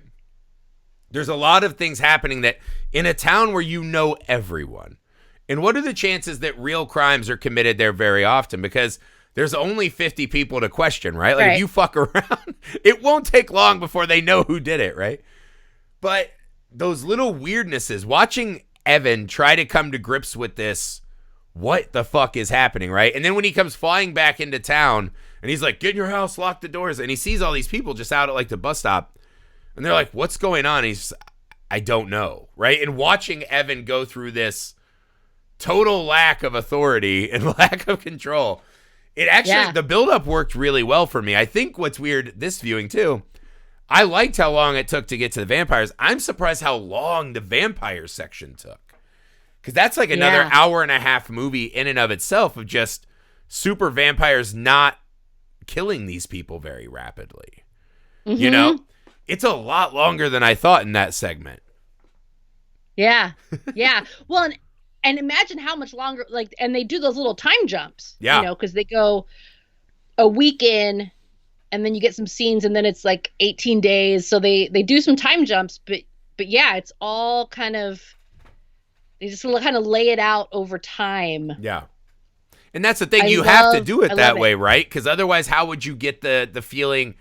Speaker 1: There's a lot of things happening that in a town where you know everyone. And what are the chances that real crimes are committed there very often? Because there's only 50 people to question, right? Like, if you fuck around, it won't take long before they know who did it, right? But those little weirdnesses, watching Evan try to come to grips with this, what the fuck is happening, right? And then when he comes flying back into town, and he's like, get in your house, lock the doors, and he sees all these people just out at, like, the bus stop, and they're like, what's going on? And he's just, I don't know, right? And watching Evan go through this total lack of authority and lack of control, it actually, the buildup worked really well for me. I think what's weird, this viewing too, I liked how long it took to get to the vampires. I'm surprised how long the vampire section took. Because that's like another hour and a half movie in and of itself of just super vampires not killing these people very rapidly. Mm-hmm. You know? It's a lot longer than I thought in that segment.
Speaker 2: Yeah. Yeah. Well, and imagine how much longer, like, and they do those little time jumps.
Speaker 1: Yeah.
Speaker 2: You know, because they go a week in, and then you get some scenes, and then it's like 18 days. So they do some time jumps, but yeah, it's all kind of, they just kind of lay it out over time.
Speaker 1: Yeah. And that's the thing, you have to do it that way, right? Because otherwise, how would you get the feeling?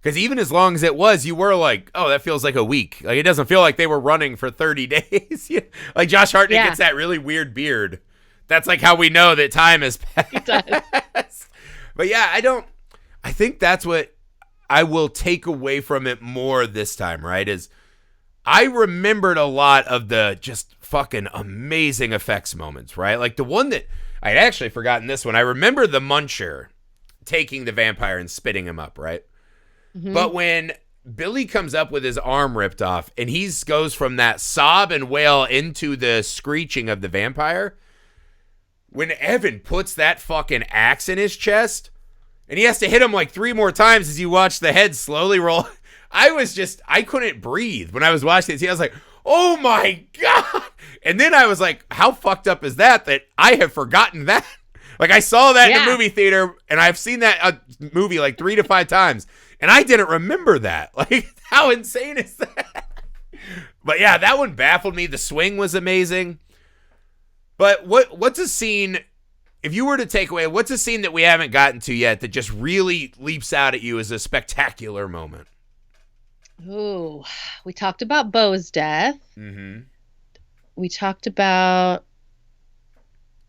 Speaker 1: Because even as long as it was, you were like, oh, that feels like a week. Like, it doesn't feel like they were running for 30 days. Like, Josh Hartnett gets that really weird beard. That's like how we know that time has passed. It does. But yeah, I think that's what I will take away from it more this time, right? Is I remembered a lot of the just fucking amazing effects moments, right? Like the one that I'd actually forgotten this one. I remember the Muncher taking the vampire and spitting him up, right? Mm-hmm. But when Billy comes up with his arm ripped off and he goes from that sob and wail into the screeching of the vampire, when Evan puts that fucking axe in his chest and he has to hit him like 3 more times as you watch the head slowly roll, I couldn't breathe when I was watching this. I was like, oh my God. And then I was like, how fucked up is that I have forgotten that? Like, I saw that in the movie theater, and I've seen that movie like 3 to 5 times, and I didn't remember that. Like, how insane is that? But yeah, that one baffled me. The swing was amazing. But what's a scene, if you were to take away, what's a scene that we haven't gotten to yet that just really leaps out at you as a spectacular moment?
Speaker 2: Ooh, we talked about Bo's death. Mm-hmm. We talked about,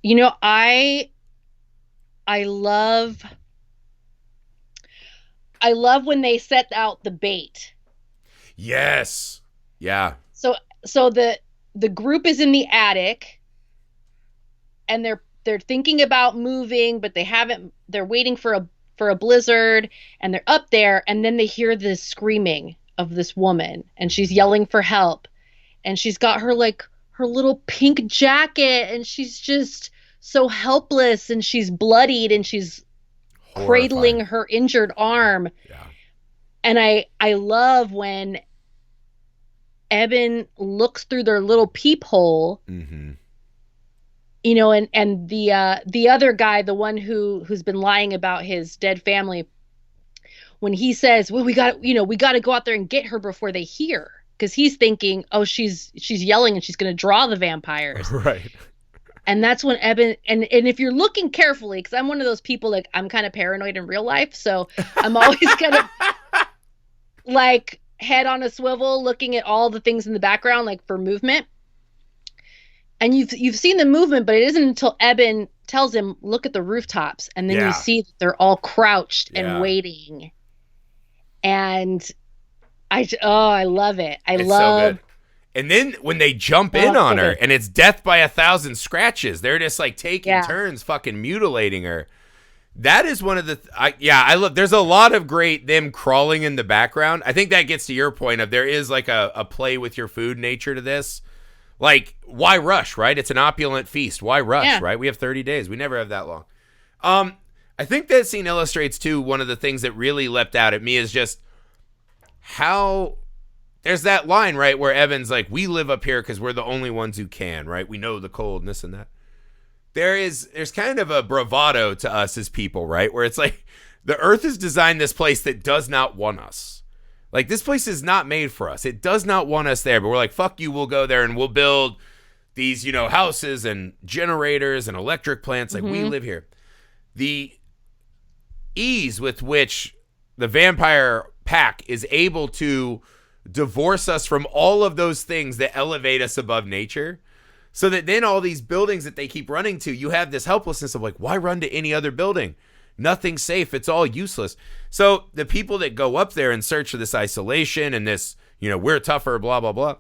Speaker 2: I love when they set out the bait.
Speaker 1: Yes. Yeah.
Speaker 2: So the group is in the attic and they're thinking about moving, but they're waiting for a blizzard, and they're up there, and then they hear this screaming of this woman, and she's yelling for help, and she's got her little pink jacket, and she's just so helpless, and she's bloodied, and she's cradling her injured arm. Yeah. And I love when Eben looks through their little peephole, mm-hmm. And the other guy, the one who's been lying about his dead family, when he says, well, we got to go out there and get her before they hear, because he's thinking, oh, she's yelling and she's going to draw the vampires. Right. And that's when Eben, and if you're looking carefully, because I'm one of those people, like, I'm kind of paranoid in real life, so I'm always kind of like head on a swivel looking at all the things in the background, like for movement. And you've seen the movement, but it isn't until Eben tells him, look at the rooftops, and then you see that they're all crouched and waiting. And I love it. It's love so good.
Speaker 1: And then when they jump in on her, and it's death by 1,000 scratches, they're just like taking turns fucking mutilating her. That is one of the I love. There's a lot of great them crawling in the background. I think that gets to your point of there is like a play with your food nature to this. Like, why rush, right? It's an opulent feast. Why rush, right? We have 30 days. We never have that long. I think that scene illustrates, too, one of the things that really leapt out at me is just how there's that line, right, where Evan's like, we live up here because we're the only ones who can, right? We know the cold and this and that. There's kind of a bravado to us as people, right? Where it's like, the earth has designed this place that does not want us. Like, this place is not made for us. It does not want us there, but we're like, fuck you, we'll go there and we'll build these, houses and generators and electric plants. Like, we live here. The ease with which the vampire pack is able to divorce us from all of those things that elevate us above nature, so that then all these buildings that they keep running to, you have this helplessness of like, why run to any other building? Nothing's safe. It's all useless. So the people that go up there in search for this isolation and this, we're tougher, blah, blah, blah,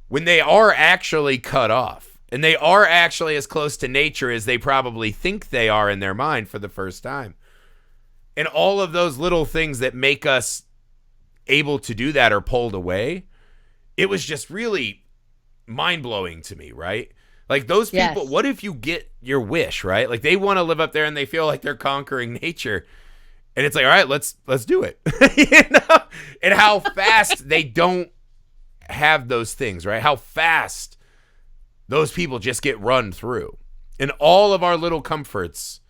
Speaker 1: when they are actually cut off and they are actually as close to nature as they probably think they are in their mind for the first time. And all of those little things that make us able to do that are pulled away. It was just really mind-blowing to me, right? Like, those people, what if you get your wish, right? Like, they want to live up there and they feel like they're conquering nature. And it's like, all right, let's do it. And how fast they don't have those things, right? How fast those people just get run through. And all of our little comforts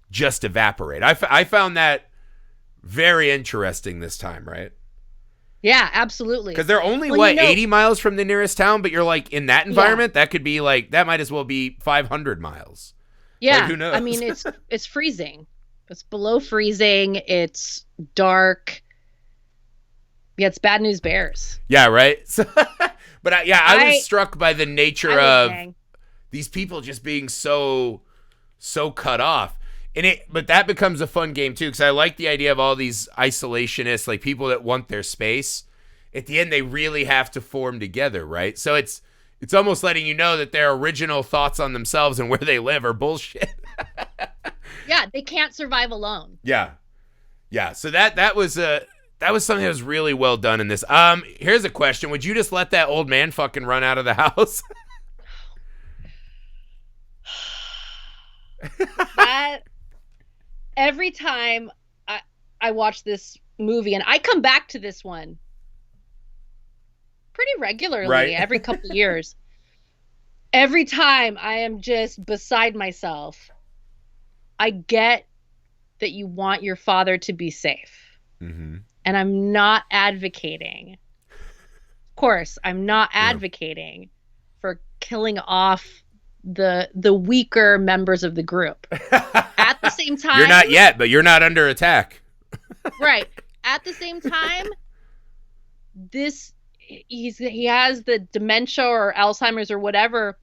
Speaker 1: just evaporate. I found that very interesting this time, right?
Speaker 2: Yeah, absolutely.
Speaker 1: Because they're only, 80 miles from the nearest town, but you're like, in that environment, that could be like, that might as well be 500 miles.
Speaker 2: Yeah.
Speaker 1: Like, who knows?
Speaker 2: I mean, it's freezing. It's below freezing. It's dark. Yeah, it's Bad News Bears.
Speaker 1: Yeah, right? So, but I was struck by the nature of these people just being so cut off. But that becomes a fun game too, because I like the idea of all these isolationists, like people that want their space. At the end, they really have to form together, right? So it's almost letting you know that their original thoughts on themselves and where they live are bullshit.
Speaker 2: Yeah, they can't survive alone.
Speaker 1: Yeah. So that was something that was really well done in this. Here's a question: would you just let that old man fucking run out of the house?
Speaker 2: That every time I watch this movie, and I come back to this one pretty regularly, right? Every couple of years. Every time I am just beside myself. I get that you want your father to be safe. Mm-hmm. And I'm not advocating. Of course, I'm not advocating for killing off the weaker members of the group. At the same time,
Speaker 1: you're not yet, but you're not under attack.
Speaker 2: Right. At the same time, he has the dementia or Alzheimer's or whatever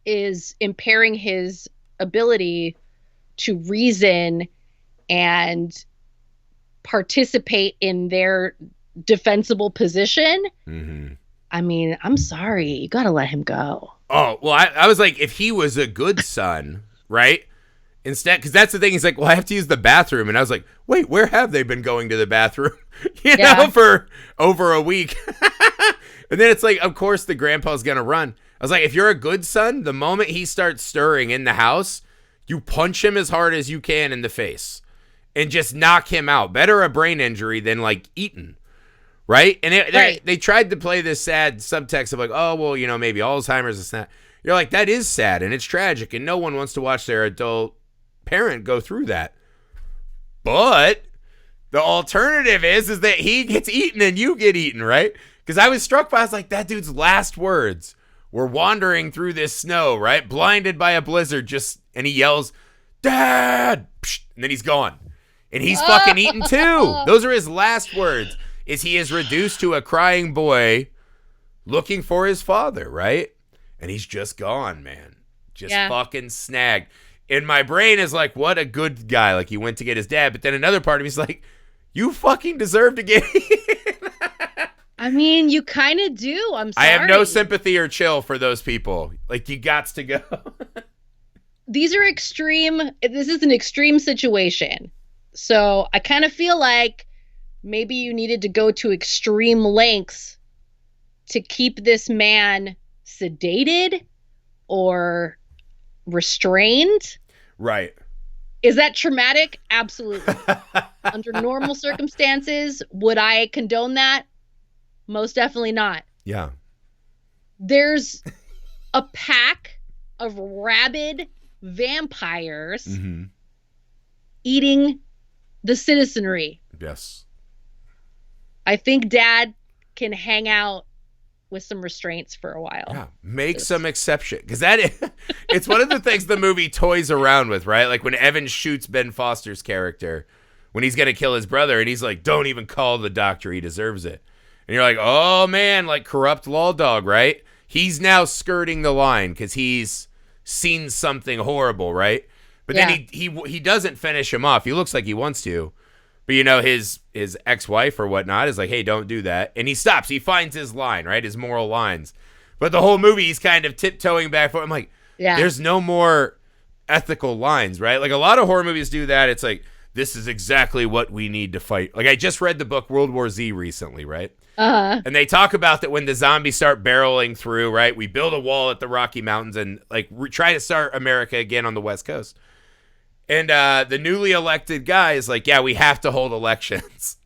Speaker 2: is impairing his ability to reason and participate in their defensible position. Mm-hmm. I mean, I'm sorry. You got to let him go.
Speaker 1: Oh, well, I was like, if he was a good son, right? Instead, because that's the thing. He's like, well, I have to use the bathroom. And I was like, wait, where have they been going to the bathroom? you know, for over a week. And then it's like, of course, the grandpa's going to run. I was like, if you're a good son, the moment he starts stirring in the house, you punch him as hard as you can in the face and just knock him out. Better a brain injury than like eaten. Right? And they tried to play this sad subtext of like, oh, well, you know, maybe Alzheimer's is that. You're like, that is sad and it's tragic and no one wants to watch their adult parent go through that. But the alternative is that he gets eaten and you get eaten, right? Because I was struck by, I was like, that dude's last words were wandering through this snow, right? Blinded by a blizzard, and he yells, Dad! And then he's gone. And he's fucking eaten too. Those are his last words. Is he is reduced to a crying boy looking for his father, right? And he's just gone, man. Just fucking snagged. And my brain is like, what a good guy. Like, he went to get his dad. But then another part of me is like, you fucking deserve to get eaten.
Speaker 2: I mean, you kind of do. I'm sorry.
Speaker 1: I have no sympathy or chill for those people. Like, you gots to go.
Speaker 2: These are extreme. This is an extreme situation. So I kind of feel like maybe you needed to go to extreme lengths to keep this man sedated or restrained.
Speaker 1: Right.
Speaker 2: Is that traumatic? Absolutely. Under normal circumstances, would I condone that? Most definitely not.
Speaker 1: Yeah.
Speaker 2: There's a pack of rabid vampires eating the citizenry.
Speaker 1: Yes.
Speaker 2: I think Dad can hang out with some restraints for a while.
Speaker 1: Yeah, make some exception. Because it's one of the things the movie toys around with, right? Like when Evan shoots Ben Foster's character when he's going to kill his brother, and he's like, don't even call the doctor, he deserves it. And you're like, oh man, like corrupt law dog, right? He's now skirting the line because he's seen something horrible, right? But then he doesn't finish him off. He looks like he wants to. But, you know, his ex-wife or whatnot is like, hey, don't do that. And he stops. He finds his line, right? His moral lines. But the whole movie, he's kind of tiptoeing back forth. I'm like, there's no more ethical lines, right? Like a lot of horror movies do that. It's like, this is exactly what we need to fight. Like I just read the book World War Z recently, right? Uh-huh. And they talk about that when the zombies start barreling through, right? We build a wall at the Rocky Mountains and like try to start America again on the West Coast. And the newly elected guy is like, yeah, we have to hold elections.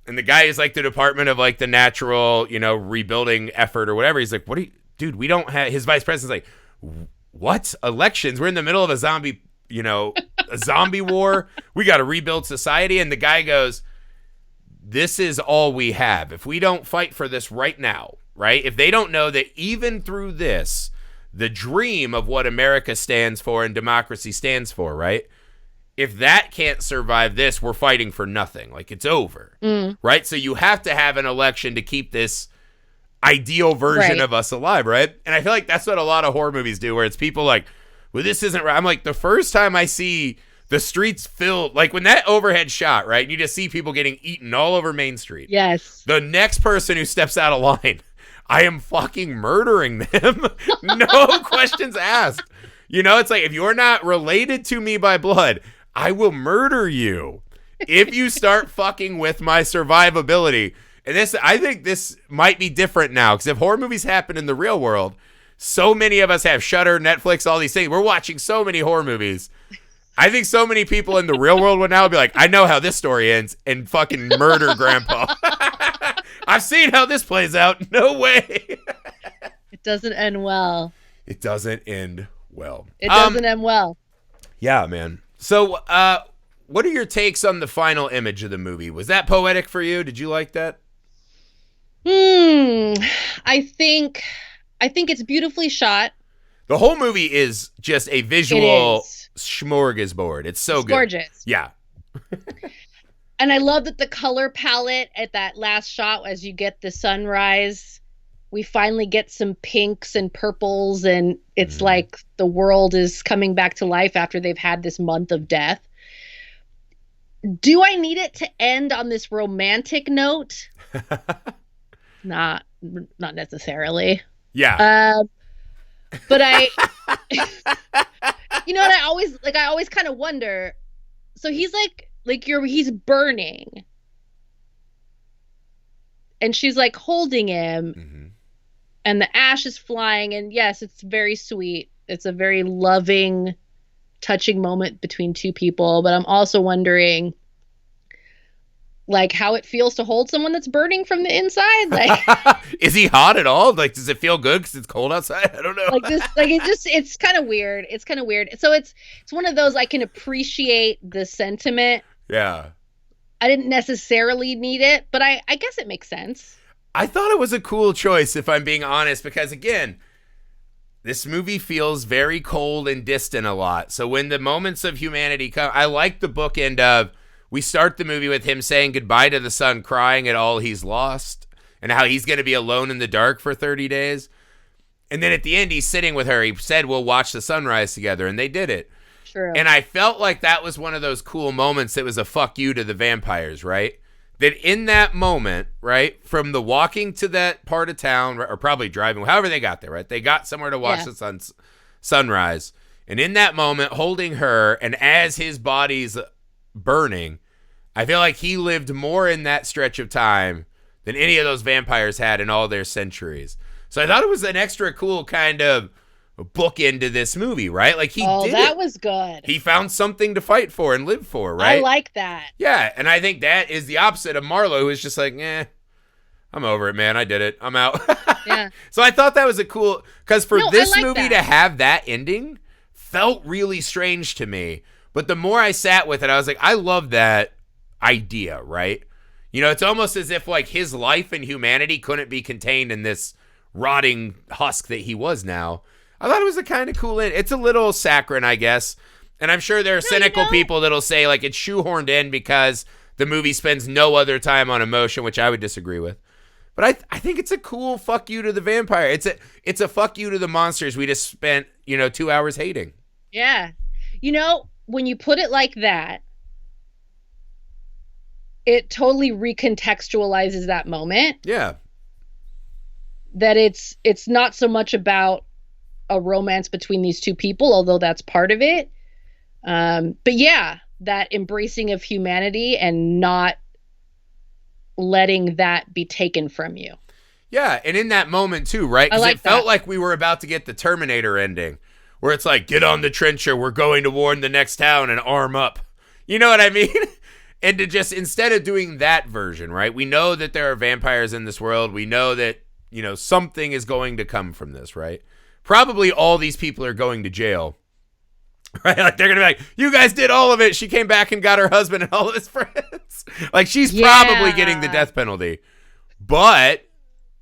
Speaker 1: And the guy is like the Department of like the natural, you know, rebuilding effort or whatever. He's like, what are you, dude, we don't have, his vice president's like, what? Elections? We're in the middle of a zombie, you know, a zombie war. We got to rebuild society. And the guy goes, this is all we have. If we don't fight for this right now, right? If they don't know that even through this, the dream of what America stands for and democracy stands for, right? if that can't survive this, we're fighting for nothing. Like, it's over. Right? So you have to have an election to keep this ideal version of us alive, right? And I feel like that's what a lot of horror movies do, where it's people like, well, this isn't right. I'm like, the first time I see the streets filled, like when that overhead shot, right? You just see people getting eaten all over Main Street.
Speaker 2: Yes.
Speaker 1: The next person who steps out of line, I am fucking murdering them. No questions asked. You know, it's like, if you're not related to me by blood, I will murder you if you start fucking with my survivability. And this, I think this might be different now, because if horror movies happen in the real world, so many of us have Shudder, Netflix, all these things. We're watching so many horror movies. I think so many people in the real world would now be like, I know how this story ends, and fucking murder Grandpa. I've seen how this plays out. No way.
Speaker 2: It doesn't end well.
Speaker 1: It doesn't end well.
Speaker 2: It doesn't end well.
Speaker 1: Yeah, man. So, what are your takes on the final image of the movie? Was that poetic for you? Did you like that?
Speaker 2: I think it's beautifully shot.
Speaker 1: The whole movie is just a visual smorgasbord. It's so good.
Speaker 2: Gorgeous.
Speaker 1: Yeah.
Speaker 2: And I love that the color palette at that last shot, as you get the sunrise, we finally get some pinks and purples, and it's like the world is coming back to life after they've had this month of death. Do I need it to end on this romantic note? Not necessarily.
Speaker 1: Yeah.
Speaker 2: But I you know what, I always kind of wonder. So he's he's burning, and she's like holding him, and the ash is flying, and yes, it's very sweet. It's a very loving, touching moment between two people. But I'm also wondering, like, how it feels to hold someone that's burning from the inside. Like,
Speaker 1: is he hot at all? Like, does it feel good because it's cold outside? I don't know.
Speaker 2: It's kind of weird. It's kind of weird. So it's one of those, I can appreciate the sentiment.
Speaker 1: Yeah.
Speaker 2: I didn't necessarily need it, but I guess it makes sense.
Speaker 1: I thought it was a cool choice, if I'm being honest, because again, this movie feels very cold and distant a lot. So when the moments of humanity come, I like the bookend of, we start the movie with him saying goodbye to the son, crying at all he's lost, and how he's going to be alone in the dark for 30 days. And then at the end, he's sitting with her. He said, we'll watch the sunrise together, and they did it.
Speaker 2: True.
Speaker 1: And I felt like that was one of those cool moments that was a fuck you to the vampires, right? That in that moment, right, from the walking to that part of town, or probably driving, however they got there, right? They got somewhere to watch the sunrise. And in that moment, holding her, and as his body's burning, I feel like he lived more in that stretch of time than any of those vampires had in all their centuries. So I thought it was an extra cool kind of book into this movie, right? Like,
Speaker 2: that was good.
Speaker 1: He found something to fight for and live for, right?
Speaker 2: I like that.
Speaker 1: Yeah, and I think that is the opposite of Marlowe, who is just like, I'm over it, man. I did it. I'm out.
Speaker 2: Yeah.
Speaker 1: So I thought that was a cool, because for this movie to have that ending felt really strange to me. But the more I sat with it, I was like, I love that idea, right? You know, it's almost as if like his life and humanity couldn't be contained in this rotting husk that he was now. I thought it was a kind of cool end. It's a little saccharine, I guess. And I'm sure there are cynical people that'll say like it's shoehorned in because the movie spends no other time on emotion, which I would disagree with. But I think it's a cool fuck you to the vampire. It's a fuck you to the monsters we just spent, 2 hours hating.
Speaker 2: Yeah. When you put it like that, it totally recontextualizes that moment.
Speaker 1: Yeah.
Speaker 2: That it's not so much about a romance between these two people, although that's part of it. But yeah, that embracing of humanity and not letting that be taken from you.
Speaker 1: Yeah, and in that moment too, right? Because it felt like we were about to get the Terminator ending, where it's like, get on the trencher, we're going to warn the next town and arm up. You know what I mean? And to just, instead of doing that version, right? We know that there are vampires in this world. We know that, something is going to come from this, right? Probably all these people are going to jail, right? Like, they're going to be like, you guys did all of it. She came back and got her husband and all of his friends. Like, she's probably getting the death penalty. But,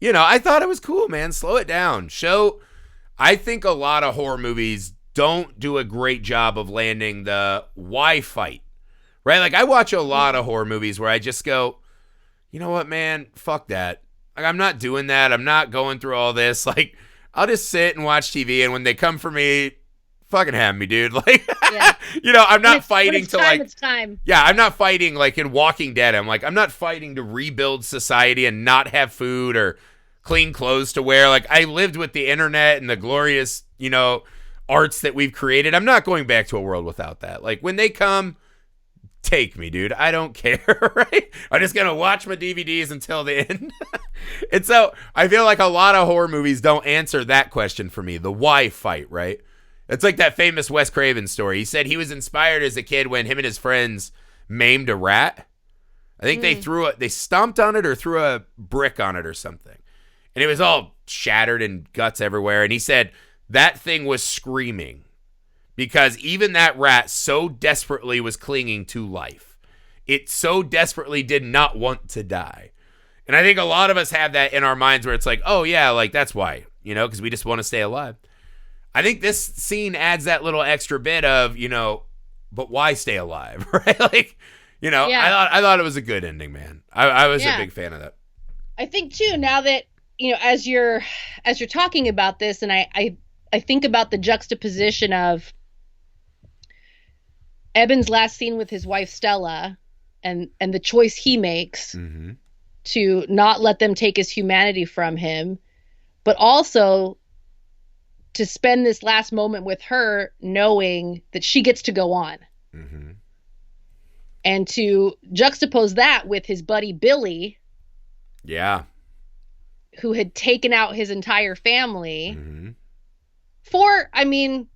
Speaker 1: I thought it was cool, man. Slow it down. I think a lot of horror movies don't do a great job of landing the why fight, right? Like, I watch a lot of horror movies where I just go, you know what, man, fuck that. Like, I'm not doing that. I'm not going through all this. Like, I'll just sit and watch TV, and when they come for me, fucking have me, dude. Like,
Speaker 2: Yeah.
Speaker 1: you know, I'm not fighting
Speaker 2: it's
Speaker 1: to
Speaker 2: time,
Speaker 1: like,
Speaker 2: it's time.
Speaker 1: yeah, I'm not fighting like in Walking Dead. I'm like, I'm not fighting to rebuild society and not have food or clean clothes to wear. Like, I lived with the internet and the glorious, you know, arts that we've created. I'm not going back to a world without that. Like, when they come, take me, dude. I don't care, right? I'm just going to watch my DVDs until the end. And so I feel like a lot of horror movies don't answer that question for me, the why fight, right? It's like that famous Wes Craven story. He said he was inspired as a kid when him and his friends maimed a rat. I think they stomped on it or threw a brick on it or something. And it was all shattered and guts everywhere. And he said that thing was screaming because even that rat so desperately was clinging to life. It so desperately did not want to die. And I think a lot of us have that in our minds where it's like, oh yeah, like that's why, you know, because we just want to stay alive. I think this scene adds that little extra bit of, you know, but why stay alive, right? Like, you know,
Speaker 2: Yeah.
Speaker 1: I thought it was a good ending, man. I was a big fan of that.
Speaker 2: I think too, now that, you know, as you're talking about this, and I think about the juxtaposition of Eben's last scene with his wife Stella and the choice he makes to not let them take his humanity from him, but also to spend this last moment with her knowing that she gets to go on. And to juxtapose that with his buddy Billy, who had taken out his entire family for, I mean,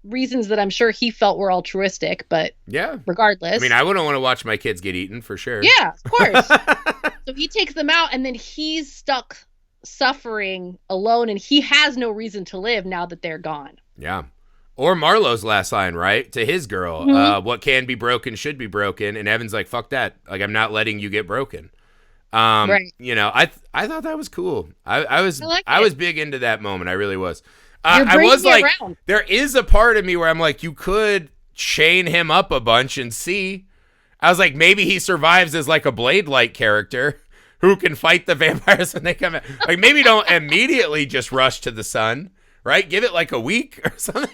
Speaker 2: reasons that I'm sure he felt were altruistic, but regardless.
Speaker 1: I mean, I wouldn't want to watch my kids get eaten for sure.
Speaker 2: Yeah, of course. So he takes them out and then he's stuck suffering alone and he has no reason to live now that they're gone.
Speaker 1: Yeah. Or Marlowe's last line, right? To his girl, what can be broken should be broken. And Evan's like, fuck that. Like, I'm not letting you get broken.
Speaker 2: Right.
Speaker 1: You know, I thought that was cool. I was big into that moment. I really was.
Speaker 2: I was like,
Speaker 1: there is a part of me where I'm like, you could chain him up a bunch and see. I was like, maybe he survives as like a Blade-like character who can fight the vampires when they come out. Like, maybe don't immediately just rush to the sun, right? Give it like a week or something.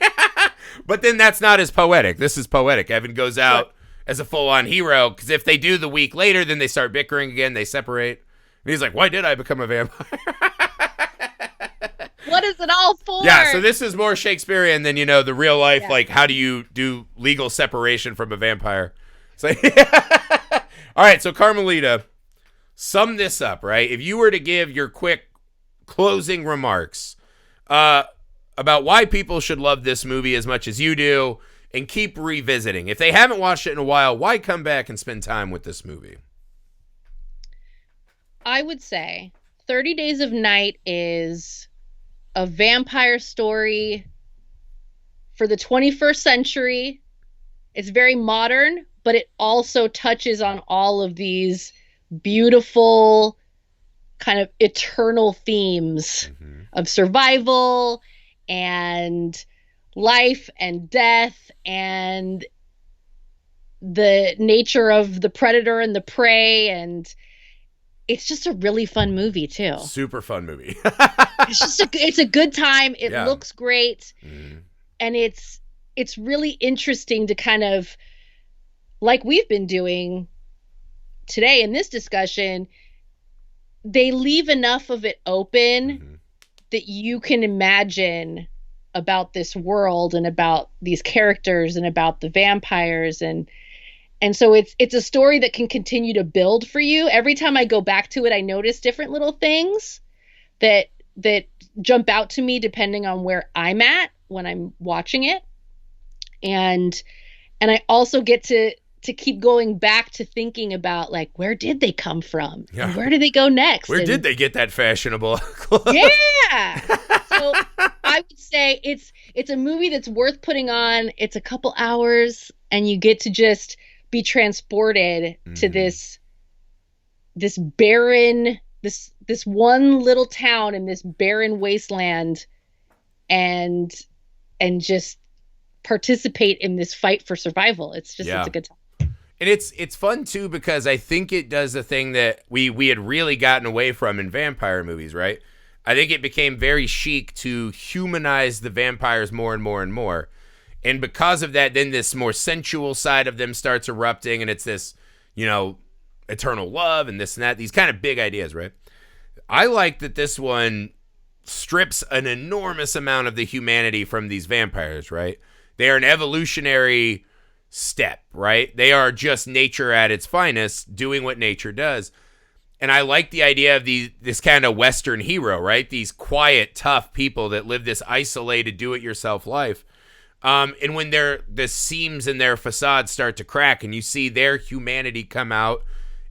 Speaker 1: But then that's not as poetic. This is poetic. Evan goes out as a full-on hero, because if they do the week later, then they start bickering again. They separate. And he's like, why did I become a vampire?
Speaker 2: What is it all for?
Speaker 1: Yeah, so this is more Shakespearean than, you know, the real life, like, how do you do legal separation from a vampire? So, all right, so Carmelita, sum this up, right? If you were to give your quick closing remarks about why people should love this movie as much as you do and keep revisiting. If they haven't watched it in a while, why come back and spend time with this movie?
Speaker 2: I would say 30 Days of Night is a vampire story for the 21st century. It's very modern, but it also touches on all of these beautiful kind of eternal themes of survival and life and death and the nature of the predator and the prey. And it's just a really fun movie too.
Speaker 1: Super fun movie.
Speaker 2: It's a good time. It looks great. And it's really interesting to kind of, like we've been doing today in this discussion, they leave enough of it open that you can imagine about this world and about these characters and about the vampires. And so it's a story that can continue to build for you. Every time I go back to it, I notice different little things that jump out to me depending on where I'm at when I'm watching it. And I also get to keep going back to thinking about, like, where did they come from? Yeah. And where do they go next?
Speaker 1: Where did they get that fashionable
Speaker 2: clothes? Yeah. So I would say it's a movie that's worth putting on. It's a couple hours and you get to just be transported to this barren, this one little town in this barren wasteland and just participate in this fight for survival. It's just it's a good time.
Speaker 1: And it's fun too because I think it does a thing that we had really gotten away from in vampire movies, right? I think it became very chic to humanize the vampires more and more and more. And because of that, then this more sensual side of them starts erupting, and it's this, eternal love and this and that, these kind of big ideas, right? I like that this one strips an enormous amount of the humanity from these vampires, right? They are an evolutionary step, right? They are just nature at its finest, doing what nature does. And I like the idea of this kind of Western hero, right? These quiet, tough people that live this isolated, do-it-yourself life. And when the seams in their facades start to crack and you see their humanity come out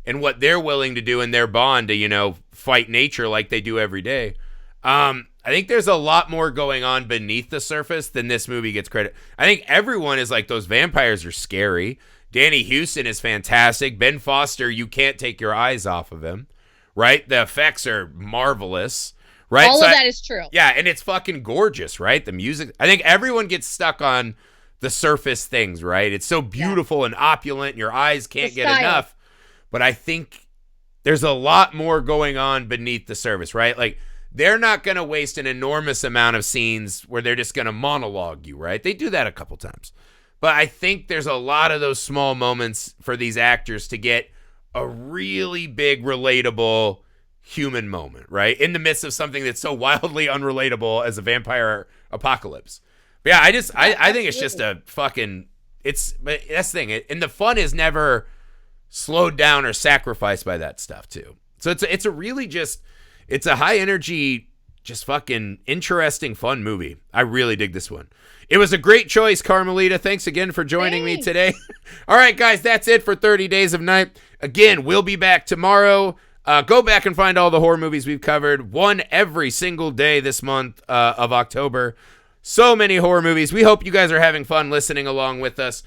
Speaker 1: and what they're willing to do in their bond to, fight nature like they do every day. I think there's a lot more going on beneath the surface than this movie gets credit. I think everyone is like, those vampires are scary. Danny Houston is fantastic. Ben Foster, you can't take your eyes off of him, right? The effects are marvelous, right?
Speaker 2: All of that is true.
Speaker 1: Yeah, and it's fucking gorgeous, right? The music. I think everyone gets stuck on the surface things, right? It's so beautiful and opulent, and your eyes can't get enough. But I think there's a lot more going on beneath the surface, right? Like, they're not going to waste an enormous amount of scenes where they're just going to monologue you, right? They do that a couple times. But I think there's a lot of those small moments for these actors to get a really big, relatable human moment, right? In the midst of something that's so wildly unrelatable as a vampire apocalypse. But yeah, I think it's just a fucking, but that's the thing. And the fun is never slowed down or sacrificed by that stuff too. So it's a really it's a high energy, just fucking interesting, fun movie. I really dig this one. It was a great choice, Carmelita. Thanks again for joining me today. All right, guys, that's it for 30 Days of Night. Again, we'll be back tomorrow. Go back and find all the horror movies we've covered. One every single day this month of October. So many horror movies. We hope you guys are having fun listening along with us.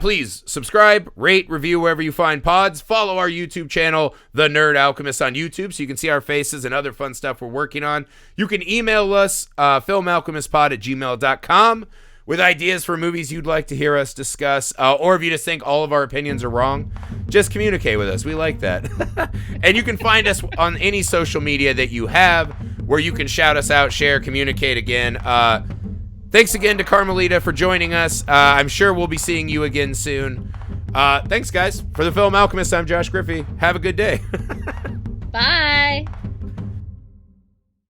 Speaker 1: Please subscribe, rate, review wherever you find pods. Follow our YouTube channel, The Nerd Alchemist, on YouTube, so you can see our faces and other fun stuff we're working on. You can email us, filmalchemistpod@gmail.com, with ideas for movies you'd like to hear us discuss, or if you just think all of our opinions are wrong, just communicate with us. We like that. And you can find us on any social media that you have, where you can shout us out, share, communicate again. Thanks again to Carmelita for joining us. I'm sure we'll be seeing you again soon. Thanks, guys. For the Film Alchemist, I'm Josh Griffey. Have a good day.
Speaker 2: Bye.